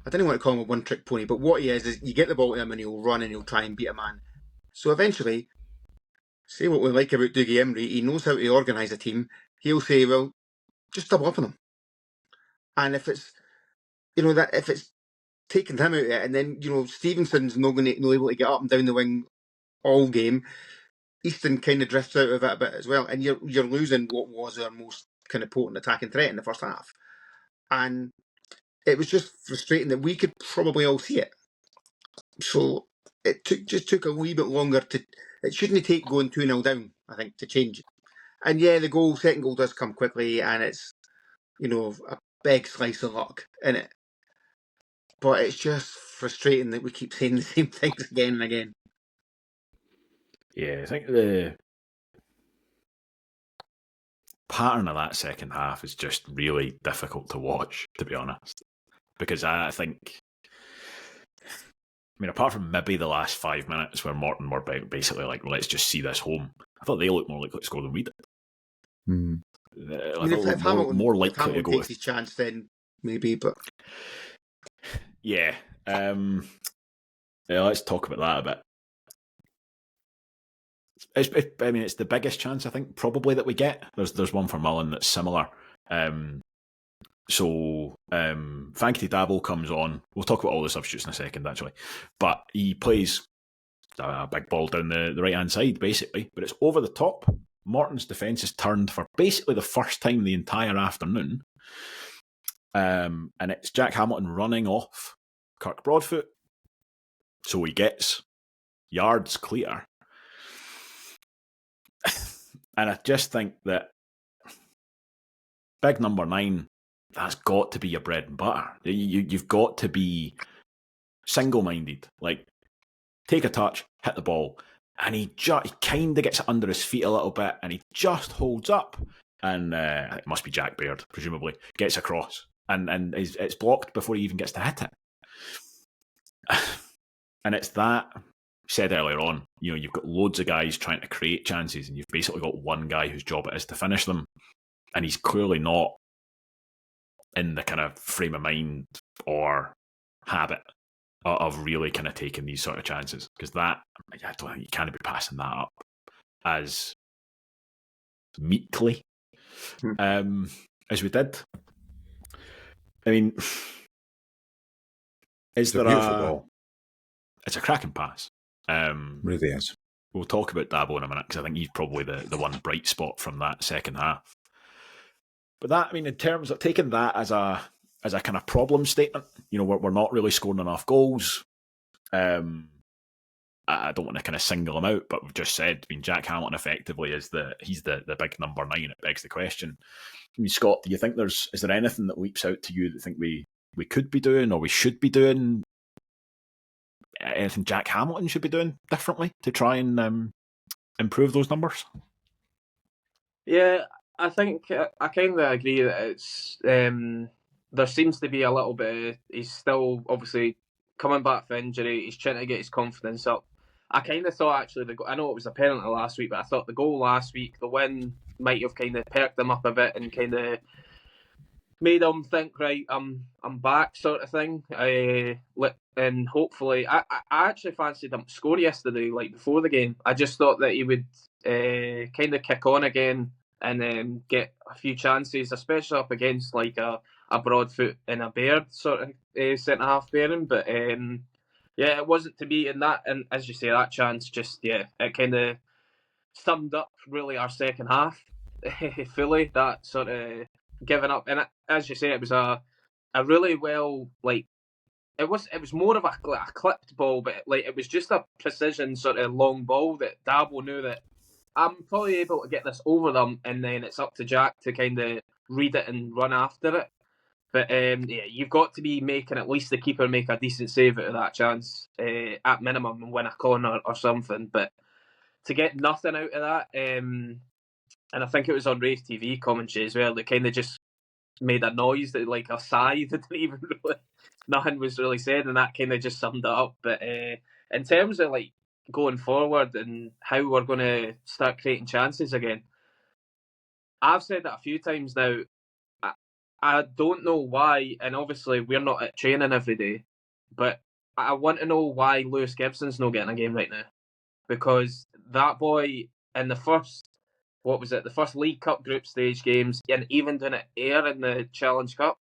D: I don't want to call him a one-trick pony, but what he is you get the ball to him and he'll run and he'll try and beat a man. So eventually, say what we like about Dougie Imrie, he knows how to organise a team. He'll say, well, just double up on him. And if it's, if it's taking him out of it, and then, Stevenson's not able to get up and down the wing all game, Easton kind of drifts out of it a bit as well. And you're losing what was our most kind of potent attacking threat in the first half. And it was just frustrating that we could probably all see it. So it just took a wee bit longer it shouldn't take going 2-0 down, I think, to change it. And yeah, the second goal does come quickly, and it's, a big slice of luck in it. But it's just frustrating that we keep saying the same things again and again.
B: Yeah, I think the pattern of that second half is just really difficult to watch, to be honest. Because I think, apart from maybe the last 5 minutes where Morton were basically like, let's just see this home, I thought they looked more likely to score than we did.
D: If Hamilton,
B: more likely
D: Hamilton
B: to go
D: takes his chance, then maybe, but...
B: Yeah. Let's talk about that a bit. It's the biggest chance, I think, probably that we get. There's one for Mullen that's similar. So Fanky Dabo comes on. We'll talk about all the substitutes in a second, actually. But he plays a big ball down the right-hand side, basically. But it's over the top. Morton's defence is turned for basically the first time the entire afternoon. And it's Jack Hamilton running off Kirk Broadfoot. So he gets yards clear. And I just think that big number 9, that's got to be your bread and butter. You've got to be single-minded. Like, take a touch, hit the ball. and he kind of gets it under his feet a little bit, and he just holds up, and it must be Jack Baird, presumably, gets across, and it's blocked before he even gets to hit it. And it's that, said earlier on, you've got loads of guys trying to create chances, and you've basically got one guy whose job it is to finish them, and he's clearly not in the kind of frame of mind or habit of really kind of taking these sort of chances, because I don't think you can't be passing that up as meekly as we did. I mean, is there
A: beautiful ball?
B: It's a cracking pass.
A: Really is.
B: We'll talk about Dabo in a minute, because I think he's probably the one bright spot from that second half. But that, I mean, in terms of taking that as a kind of problem statement, we're not really scoring enough goals. I don't want to kind of single him out, but we've just said, I mean, Jack Hamilton effectively he's the big number 9. It begs the question. I mean, Scott, do you think is there anything that leaps out to you that think we could be doing, or we should be doing? Anything Jack Hamilton should be doing differently to try and improve those numbers?
C: Yeah, I think I kind of agree that it's there seems to be a little bit. He's still obviously coming back from injury. He's trying to get his confidence up. I kind of thought actually I know it was a penalty last week, but I thought the goal last week, the win, might have kind of perked him up a bit and kind of made him think, right, I'm back, sort of thing. And hopefully, I actually fancied him to score yesterday, like before the game. I just thought that he would kind of kick on again and get a few chances, especially up against like a Broadfoot and a Baird sort of centre half pairing. But yeah, it wasn't to be in that. And as you say, that chance just it kind of summed up really our second half fully. That sort of giving up, and as you say, it was a really well it was more of a clipped ball, but it was just a precision sort of long ball that Dabo knew that I'm probably able to get this over them, and then it's up to Jack to kind of read it and run after it. But you've got to be making at least the keeper make a decent save out of that chance at minimum and win a corner or something. But to get nothing out of that, and I think it was on Rave TV commentary as well, they kind of just made a noise that like a sigh that didn't even really, nothing was really said, and that kind of just summed it up. But in terms of like going forward and how we're going to start creating chances again, I've said that a few times now. I don't know why, and obviously we're not at training every day, but I want to know why Lewis Gibson's not getting a game right now, because that boy in the first League Cup group stage games, and even doing it air in the Challenge Cup,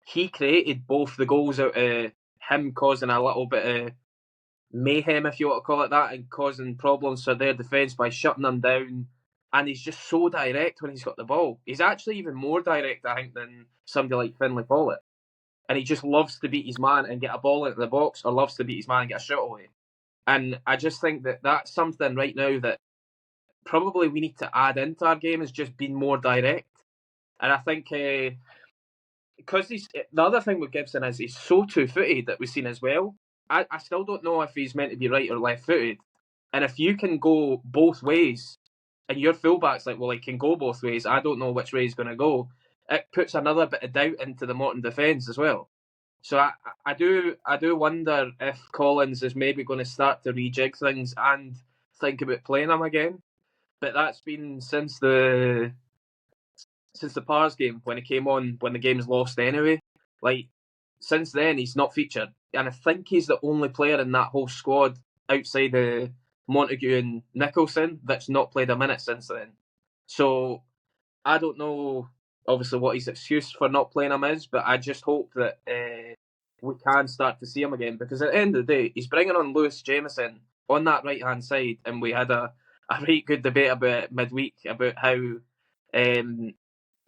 C: he created both the goals out of him causing a little bit of mayhem, if you want to call it that, and causing problems for their defence by shutting them down. And he's just so direct when he's got the ball. He's actually even more direct, I think, than somebody like Finlay Pollitt. And he just loves to beat his man and get a ball into the box, or loves to beat his man and get a shot away. And I just think that that's something right now that probably we need to add into our game, is just being more direct. And I think because the other thing with Gibson is he's so two-footed that we've seen as well. I still don't know if he's meant to be right or left-footed. And if you can go both ways, and your fullback's like, well, he can go both ways, I don't know which way he's going to go, it puts another bit of doubt into the Morton defence as well. So I do wonder if Collins is maybe going to start to rejig things and think about playing him again. But that's been since the Pars game, when he came on, when the game's lost anyway. Like, since then, he's not featured. And I think he's the only player in that whole squad outside of Montague and Nicholson that's not played a minute since then. So I don't know, obviously, what his excuse for not playing him is, but I just hope that we can start to see him again, because at the end of the day, he's bringing on Lewis Jameson on that right-hand side, and we had a right good debate about midweek about how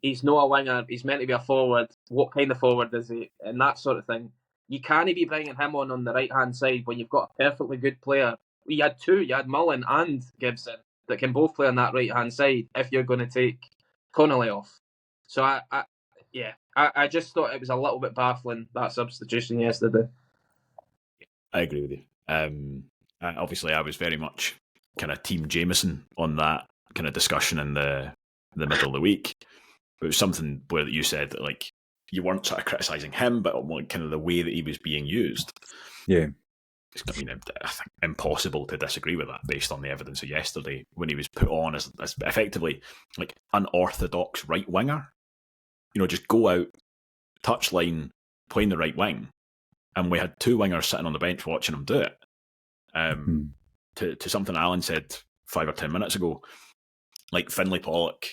C: he's not a winger, he's meant to be a forward, what kind of forward is he, and that sort of thing. You can't be bringing him on the right-hand side when you've got a perfectly good player. You had two, you had Mullen and Gibson, that can both play on that right-hand side if you're going to take Connolly off. So I just thought it was a little bit baffling, that substitution yesterday.
B: I agree with you. Obviously, I was very much kind of Team Jameson on that kind of discussion in the middle of the week. It was something where you said that like you weren't sort of criticising him, but kind of the way that he was being used.
A: Yeah.
B: I mean, I think impossible to disagree with that based on the evidence of yesterday when he was put on as effectively like unorthodox right winger. You know, just go out, touch line, playing the right wing, and we had two wingers sitting on the bench watching him do it. To something Allan said 5 or 10 minutes ago, like Finlay Pollock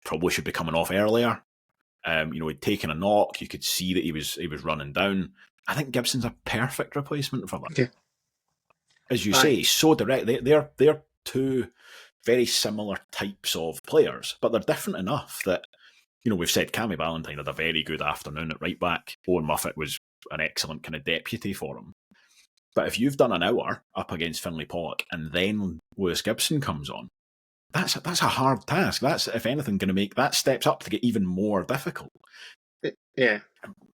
B: probably should be coming off earlier. You know, he'd taken a knock. You could see that he was running down. I think Gibson's a perfect replacement for that.
D: Okay.
B: As you say, he's so direct. They're two very similar types of players, but they're different enough that, you know, we've said Cammy Ballantyne had a very good afternoon at right back. Owen Muffet was an excellent kind of deputy for him. But if you've done an hour up against Finlay Pollock and then Lewis Gibson comes on, that's a hard task. That's, if anything, going to make that steps up to get even more difficult.
D: Yeah.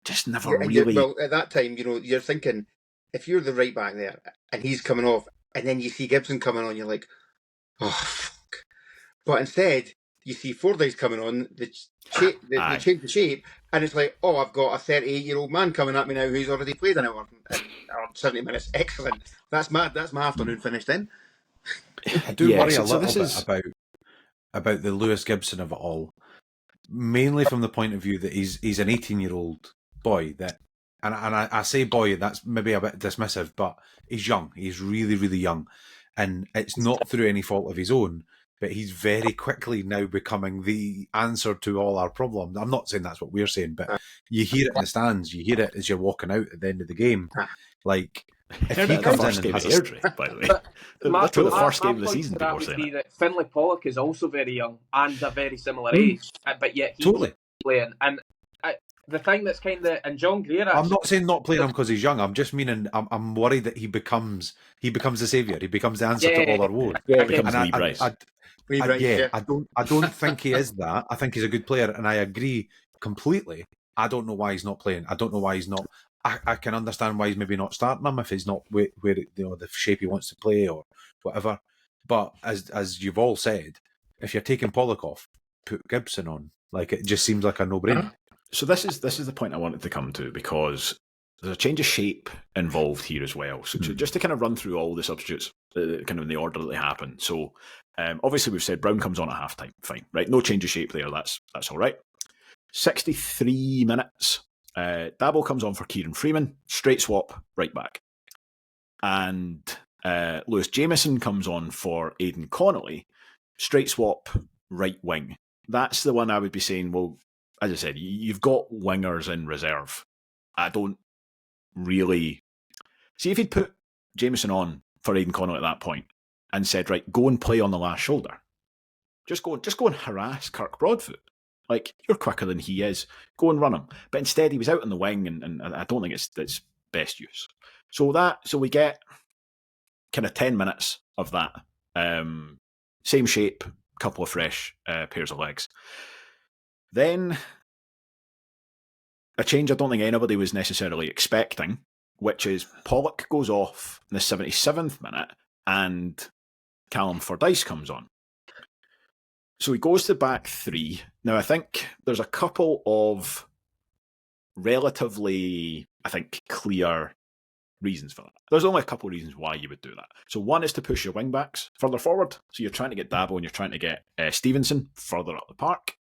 B: Just never really...
D: Well, at that time, you know, you're thinking, if you're the right back there and he's coming off and then you see Gibson coming on, you're like, oh, fuck. But instead, you see Fordyce coming on, they change the shape, and it's like, oh, I've got a 38-year-old man coming at me now who's already played an hour and 70 minutes. Excellent. That's my afternoon finished then.
A: I do worry a little bit about the Lewis Gibson of it all, mainly from the point of view that he's an 18-year-old boy that, and I say boy, that's maybe a bit dismissive, but he's young. He's really, really young, and it's not through any fault of his own. But he's very quickly now becoming the answer to all our problems. I'm not saying that's what we're saying, but you hear it in the stands. You hear it as you're walking out at the end of the game. Like, if he comes in and has
B: injury, by the way. That's the first game of the season.
C: That would be that Finlay Pollock is also very young and a very similar age, but yet he's playing. And the thing that's kind of, and John Greer...
A: I'm not saying not playing him because he's young. I'm just meaning I'm worried that he becomes the saviour. He becomes the answer to all our woes.
B: Yeah, he becomes Lee Bryce.
A: I don't think he is that. I think he's a good player, and I agree completely. I don't know why he's not playing. I don't know why he's not. I can understand why he's maybe not starting him if he's not where the shape he wants to play or whatever. But as you've all said, if you're taking Pollock off, put Gibson on. Like, it just seems like a no-brainer.
B: So this is the point I wanted to come to, because there's a change of shape involved here as well. So just to kind of run through all the substitutes, kind of in the order that they happen. So obviously we've said Brown comes on at half-time. Fine, right? No change of shape there. That's all right. 63 minutes. Dabo comes on for Kieran Freeman. Straight swap, right back. And Lewis Jameson comes on for Aidan Connolly. Straight swap, right wing. That's the one I would be saying, well, as I said, you've got wingers in reserve. I don't really... See, if he'd put Jameson on for Aidan Connolly at that point and said, right, go and play on the last shoulder. Just go and harass Kirk Broadfoot. Like, you're quicker than he is. Go and run him. But instead, he was out on the wing, and I don't think it's best use. So we get kind of 10 minutes of that. Same shape, couple of fresh pairs of legs. Then a change I don't think anybody was necessarily expecting, which is Pollock goes off in the 77th minute and Callum Fordyce comes on. So he goes to back three. Now, I think there's a couple of relatively, clear reasons for that. There's only a couple of reasons why you would do that. So one is to push your wing-backs further forward. So you're trying to get Dabo and you're trying to get Stevenson further up the park.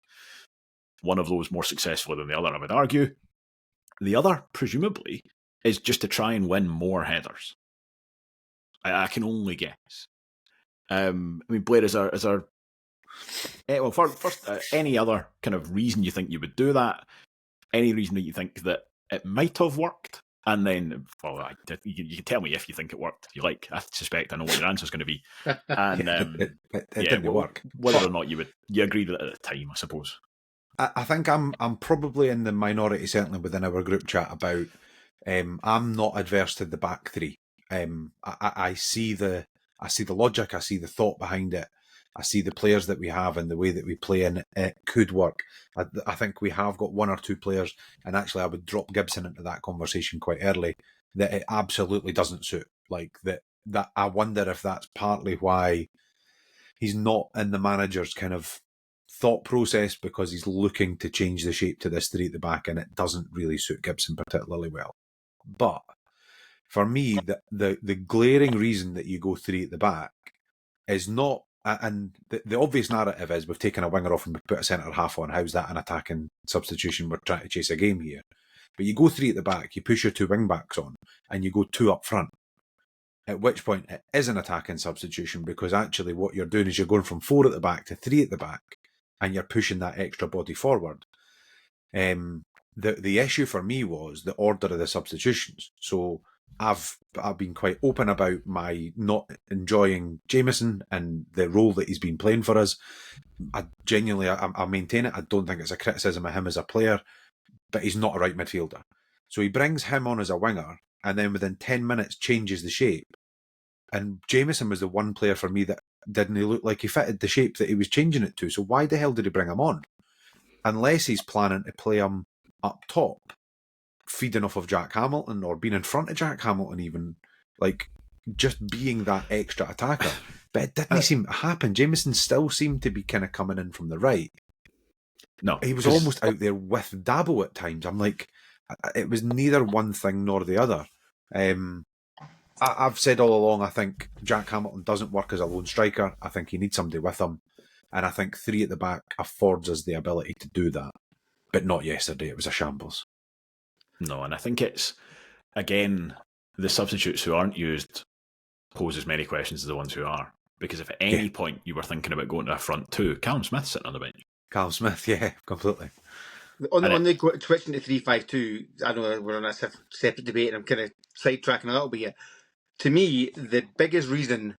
B: One of those more successfully than the other, I would argue. The other, presumably, is just to try and win more headers. I can only guess. Blair, is there well, first, any other kind of reason you think you would do that? Any reason that you think that it might have worked? And then, well, you can tell me if you think it worked. If you like, I suspect I know what your answer is going to be. And
A: it didn't work.
B: Whether or not you agreed with it at the time, I suppose.
A: I think I'm probably in the minority, certainly within our group chat, about I'm not adverse to the back three. I see the logic, I see the thought behind it. I see the players that we have and the way that we play, and it could work. I think we have got one or two players, and actually I would drop Gibson into that conversation quite early, that it absolutely doesn't suit. Like, that that I wonder if that's partly why he's not in the manager's kind of thought process, because he's looking to change the shape to this three at the back, and it doesn't really suit Gibson particularly well. But for me, the glaring reason that you go three at the back is not, and the obvious narrative is we've taken a winger off and we've put a centre half on. How's that an attacking substitution? We're trying to chase a game here. But you go three at the back, you push your two wing backs on, and you go two up front. At which point it is an attacking substitution, because actually what you're doing is you're going from four at the back to three at the back, and you're pushing that extra body forward. The issue for me was the order of the substitutions. So I've been quite open about my not enjoying Jameson and the role that he's been playing for us. I maintain it. I don't think it's a criticism of him as a player, but he's not a right midfielder. So he brings him on as a winger, and then within 10 minutes changes the shape. And Jameson was the one player for me that didn't look like he fitted the shape that he was changing it to. So why the hell did he bring him on? Unless he's planning to play him up top, feeding off of Jack Hamilton, or being in front of Jack Hamilton even, like just being that extra attacker. But it didn't seem to happen. Jameson still seemed to be kind of coming in from the right.
B: No,
A: he was almost out there with Dabo at times. I'm like, it was neither one thing nor the other. I've said all along, I think Jack Hamilton doesn't work as a lone striker. I think he needs somebody with him. And I think three at the back affords us the ability to do that. But not yesterday. It was a shambles.
B: No, and I think it's, again, the substitutes who aren't used pose as many questions as the ones who are. Because if at any point you were thinking about going to a front two, Callum Smith's sitting on the bench.
A: Callum Smith, yeah, completely.
D: On the switching to 3-5-2, I know we're on a separate debate and I'm kind of sidetracking a little bit here. To me, the biggest reason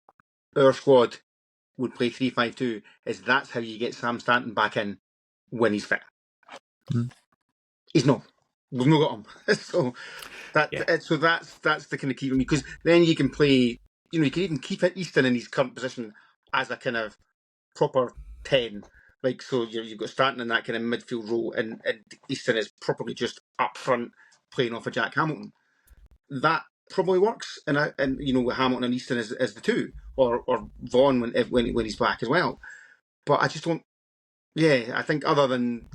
D: our squad would play 3-5-2 is that's how you get Sam Stanton back in when he's fit. He's not. We've not got him. So that's the kind of key for me, because then you can play, you can even keep Easton in his current position as a kind of proper 10. Like, so you've got Stanton in that kind of midfield role, and Easton is probably just up front playing off of Jack Hamilton. That probably works, and Hamilton and Easton as the two, or Vaughan when he's back as well. But I just don't. Yeah, I think other than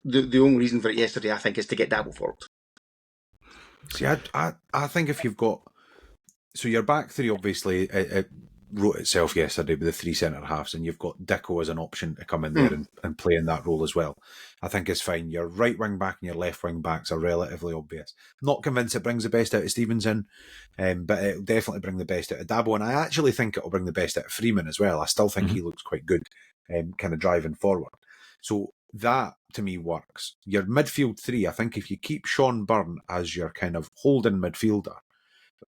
D: the only reason for it yesterday, I think, is to get Dabo forward.
A: See, I think if you've got, so your back three, obviously it wrote itself yesterday with the three centre halves, and you've got Dicko as an option to come in there and play in that role as well. I think it's fine. Your right wing back and your left wing backs are relatively obvious. Not convinced it brings the best out of Stevenson, but it'll definitely bring the best out of Dabo, and I actually think it'll bring the best out of Freeman as well. I still think he looks quite good, kind of driving forward. So that, to me, works. Your midfield three, I think if you keep Sean Byrne as your kind of holding midfielder,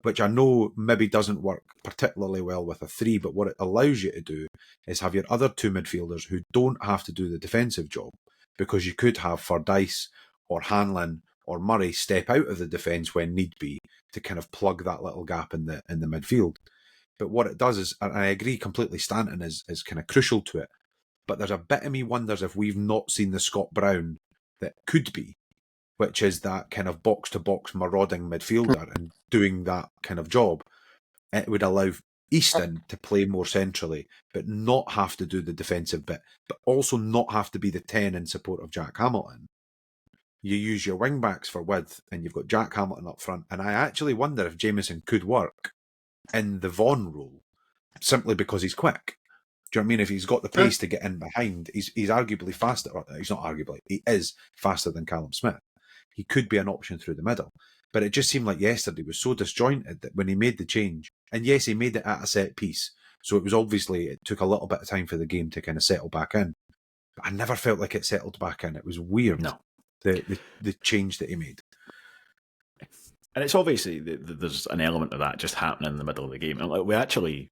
A: which I know maybe doesn't work particularly well with a three, but what it allows you to do is have your other two midfielders who don't have to do the defensive job, because you could have Fordyce or Hanlon or Murray step out of the defence when need be to kind of plug that little gap in the midfield. But what it does is, and I agree completely, Stanton is kind of crucial to it, but there's a bit of me wonders if we've not seen the Scott Brown that could be, which is that kind of box-to-box marauding midfielder and doing that kind of job. It would allow Easton to play more centrally, but not have to do the defensive bit, but also not have to be the 10 in support of Jack Hamilton. You use your wing-backs for width, and you've got Jack Hamilton up front, and I actually wonder if Jameson could work in the Vaughan role, simply because he's quick. Do you know what I mean? If he's got the pace to get in behind, he's arguably faster. He's not arguably, he is faster than Callum Smith. He could be an option through the middle. But it just seemed like yesterday was so disjointed that when he made the change, and yes, he made it at a set piece, so it was obviously, it took a little bit of time for the game to kind of settle back in. But I never felt like it settled back in. It was weird, the change that he made.
B: And it's obviously, there's an element of that just happening in the middle of the game. And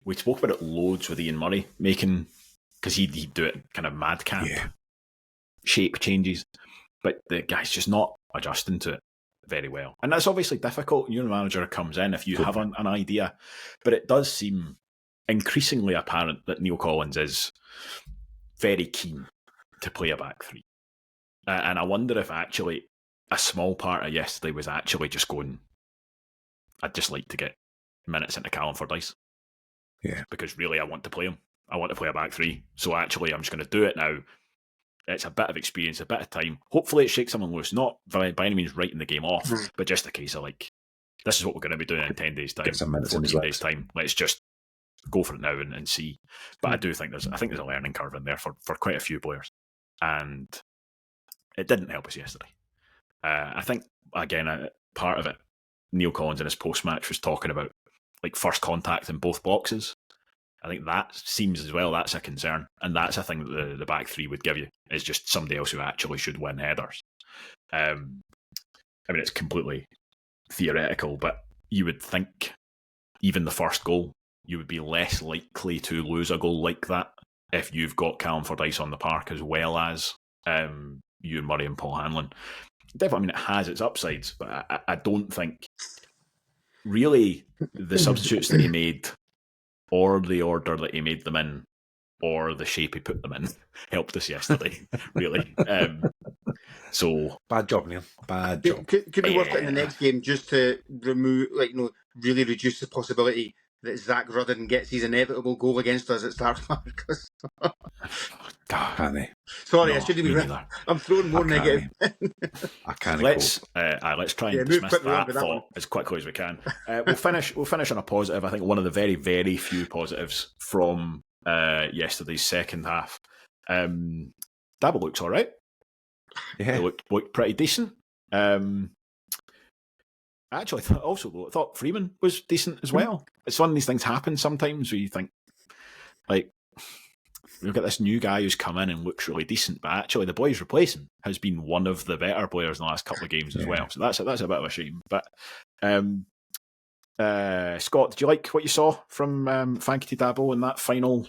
B: we spoke about it loads with Ian Murray, because he'd do it kind of madcap shape changes. But the guy's just not adjusting to it very well. And that's obviously difficult. Your manager comes in if you have an idea. But it does seem increasingly apparent that Neill Collins is very keen to play a back three. And I wonder if actually a small part of yesterday was actually just going, I'd just like to get minutes into Callum Fordyce.
A: Yeah.
B: Because really, I want to play him. I want to play a back three. So actually, I'm just going to do it now. It's a bit of experience, a bit of time. Hopefully, it shakes someone loose. Not by any means writing the game off, but just a case of like, this is what we're going to be doing in 10 days' time, 14 days' time. Let's just go for it now and see. But I do think there's a learning curve in there for quite a few players, and it didn't help us yesterday. I think again, part of it, Neill Collins in his post match was talking about like first contact in both boxes. I think that seems as well that's a concern, and that's a thing that the back three would give you, is just somebody else who actually should win headers. I mean, it's completely theoretical, but you would think even the first goal, you would be less likely to lose a goal like that if you've got Callum Fordyce on the park as well as Ewan Murray and Paul Hanlon. Definitely, I mean, it has its upsides, but I don't think really the substitutes that he made, or the order that he made them in, or the shape he put them in, helped us yesterday, really. So
A: bad job, Neil. Bad job.
D: Could be worth it in the next game just to remove, really reduce the possibility that Zach Rudden gets his inevitable goal against us at Starkmark. Sorry, I shouldn't be. I'm throwing more negative.
A: I can't.
B: Let's try and dismiss that thought as quickly as we can. We'll finish on a positive. I think one of the very, very few positives from yesterday's second half. Dabble looks all right.
A: Yeah,
B: it looked pretty decent. Actually, I thought Freeman was decent as well. It's one of these things happen sometimes where you think, like, we've got this new guy who's come in and looks really decent, but actually the boy he's replacing has been one of the better players in the last couple of games as well. So that's a bit of a shame. But Scott, did you like what you saw from Fankity Dabo in that final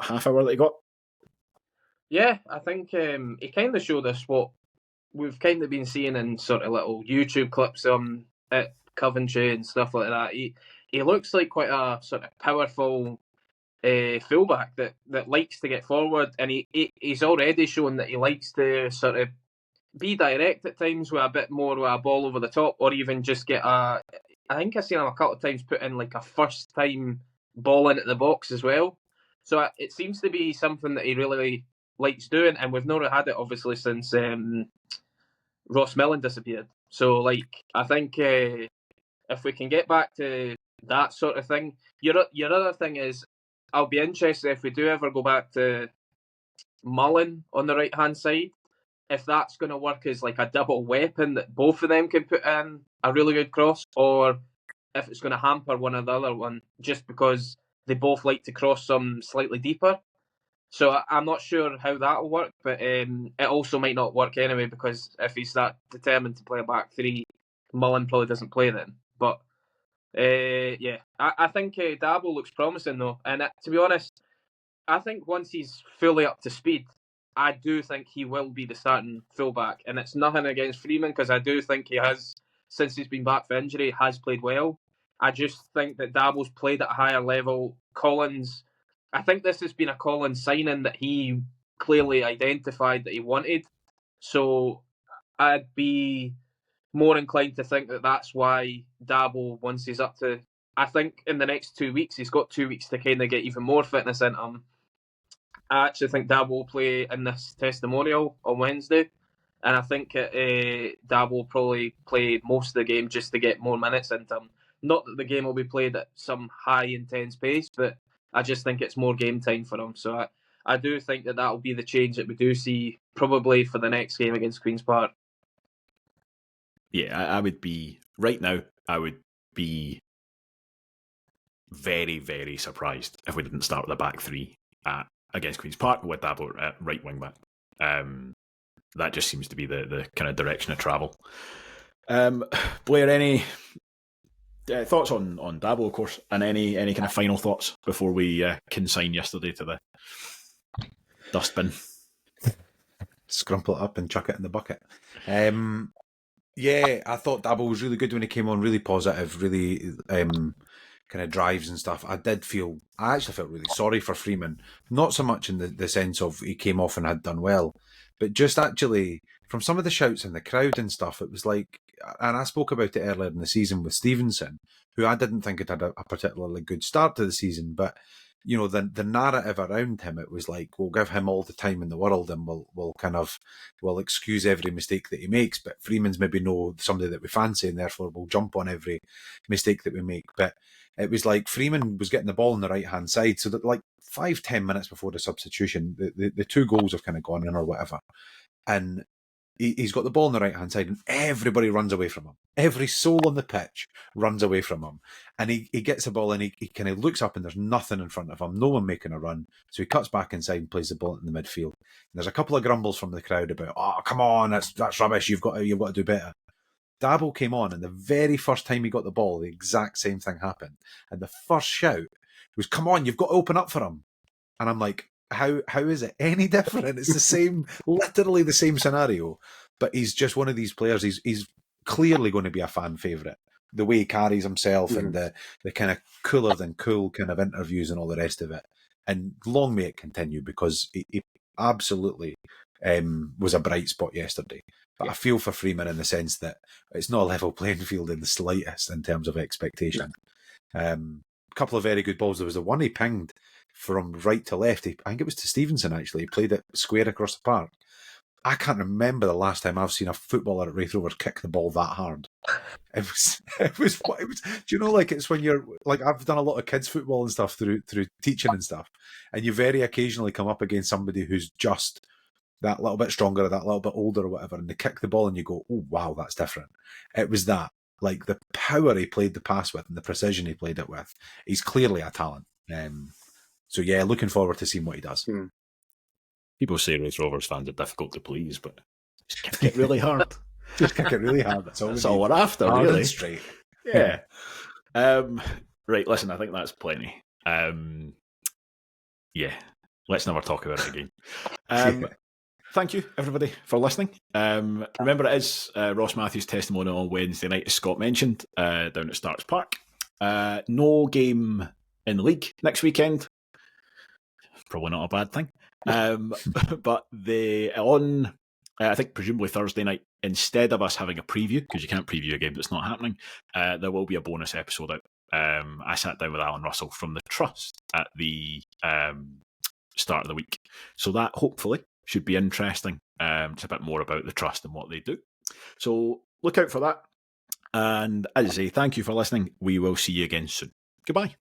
B: half hour that he got?
C: Yeah, I think he kind of showed us what we've kind of been seeing in sort of little YouTube clips at Coventry and stuff like that. He looks like quite a sort of powerful fullback that likes to get forward, and he's already shown that he likes to sort of be direct at times with a bit more with a ball over the top, or even just get I think I've seen him a couple of times put in like a first time ball into the box as well. So it seems to be something that he really likes doing, and we've not had it obviously since Ross Millen disappeared. So like I think if we can get back to that sort of thing, your other thing is, I'll be interested if we do ever go back to Mullen on the right hand side, if that's going to work as like a double weapon that both of them can put in a really good cross, or if it's going to hamper one or the other one just because they both like to cross some slightly deeper. So I'm not sure how that will work, but it also might not work anyway, because if he's that determined to play a back three, Mullen probably doesn't play then. But yeah, I think Dabo looks promising though, and to be honest, I think once he's fully up to speed, I do think he will be the starting fullback, and it's nothing against Freeman, because I do think he has, since he's been back for injury, has played well. I just think that Dabo's played at a higher level. Collins, I think this has been a Collins signing that he clearly identified that he wanted. So I'd be more inclined to think that that's why Dabo, once he's up to, I think in the next 2 weeks, he's got 2 weeks to kind of get even more fitness into him. I actually think Dabo will play in this testimonial on Wednesday, and I think Dabo will probably play most of the game just to get more minutes into him. Not that the game will be played at some high intense pace, but I just think it's more game time for him. So I do think that will be the change that we do see probably for the next game against Queen's Park.
B: Yeah, I would be, right now, I would be very, very surprised if we didn't start with a back three against Queen's Park with Dabo at right wing back. That just seems to be the kind of direction of travel. Blair, any thoughts on Dabo, of course, and any kind of final thoughts before we consign yesterday to the dustbin?
A: Scrumple it up and chuck it in the bucket. Yeah, I thought Dabo was really good when he came on, really positive, really kind of drives and stuff. I actually felt really sorry for Freeman. Not so much in the sense of he came off and had done well, but just actually from some of the shouts in the crowd and stuff, it was like and I spoke about it earlier in the season with Stevenson, who I didn't think had a particularly good start to the season, but the narrative around him, it was like, we'll give him all the time in the world and we'll excuse every mistake that he makes, but Freeman's maybe somebody that we fancy, and therefore we'll jump on every mistake that we make. But it was like Freeman was getting the ball on the right hand side, so that like 5-10 minutes before the substitution, the 2 goals have kind of gone in or whatever, and he's got the ball on the right hand side, and everybody runs away from him. Every soul on the pitch runs away from him, and he gets the ball and he kind of looks up and there's nothing in front of him, no one making a run, so he cuts back inside and plays the ball in the midfield. And there's a couple of grumbles from the crowd about, oh come on, that's rubbish, you've got to do better. Dabo came on, and the very first time he got the ball, the exact same thing happened, and the first shout was, come on, you've got to open up for him. And I'm like, how is it any different? It's the same, literally the same scenario, but he's just one of these players. He's clearly going to be a fan favourite. The way he carries himself and the kind of cooler than cool kind of interviews and all the rest of it. And long may it continue, because he absolutely was a bright spot yesterday. But I feel for Freeman in the sense that it's not a level playing field in the slightest in terms of expectation. A couple of very good balls. There was the one he pinged from right to left. I think it was to Stevenson, actually. He played it square across the park. I can't remember the last time I've seen a footballer at Wraith Rovers kick the ball that hard. It was. Do you know, like, it's when you're like, I've done a lot of kids football and stuff through teaching and stuff, and you very occasionally come up against somebody who's just that little bit stronger or that little bit older or whatever, and they kick the ball and you go, oh wow, that's different. It was that, like, the power he played the pass with and the precision he played it with. He's clearly a talent. So yeah, looking forward to seeing what he does.
B: People say Wraith Rovers fans are difficult to please, but just kick it really hard.
A: Just kick it really hard. That's all
B: we're after,
A: hard
B: really.
A: And straight.
B: Yeah. Right, listen, I think that's plenty. Yeah, let's never talk about it again. Thank you, everybody, for listening. Remember, it is Ross Matthews' testimonial on Wednesday night, as Scott mentioned, down at Starks Park. No game in the league next weekend. Probably not a bad thing. But I think presumably Thursday night, instead of us having a preview, because you can't preview a game that's not happening, there will be a bonus episode out. I sat down with Allan Russell from the Trust at the start of the week. So that hopefully should be interesting. It's a bit more about the Trust and what they do. So look out for that. And as I say, thank you for listening. We will see you again soon. Goodbye.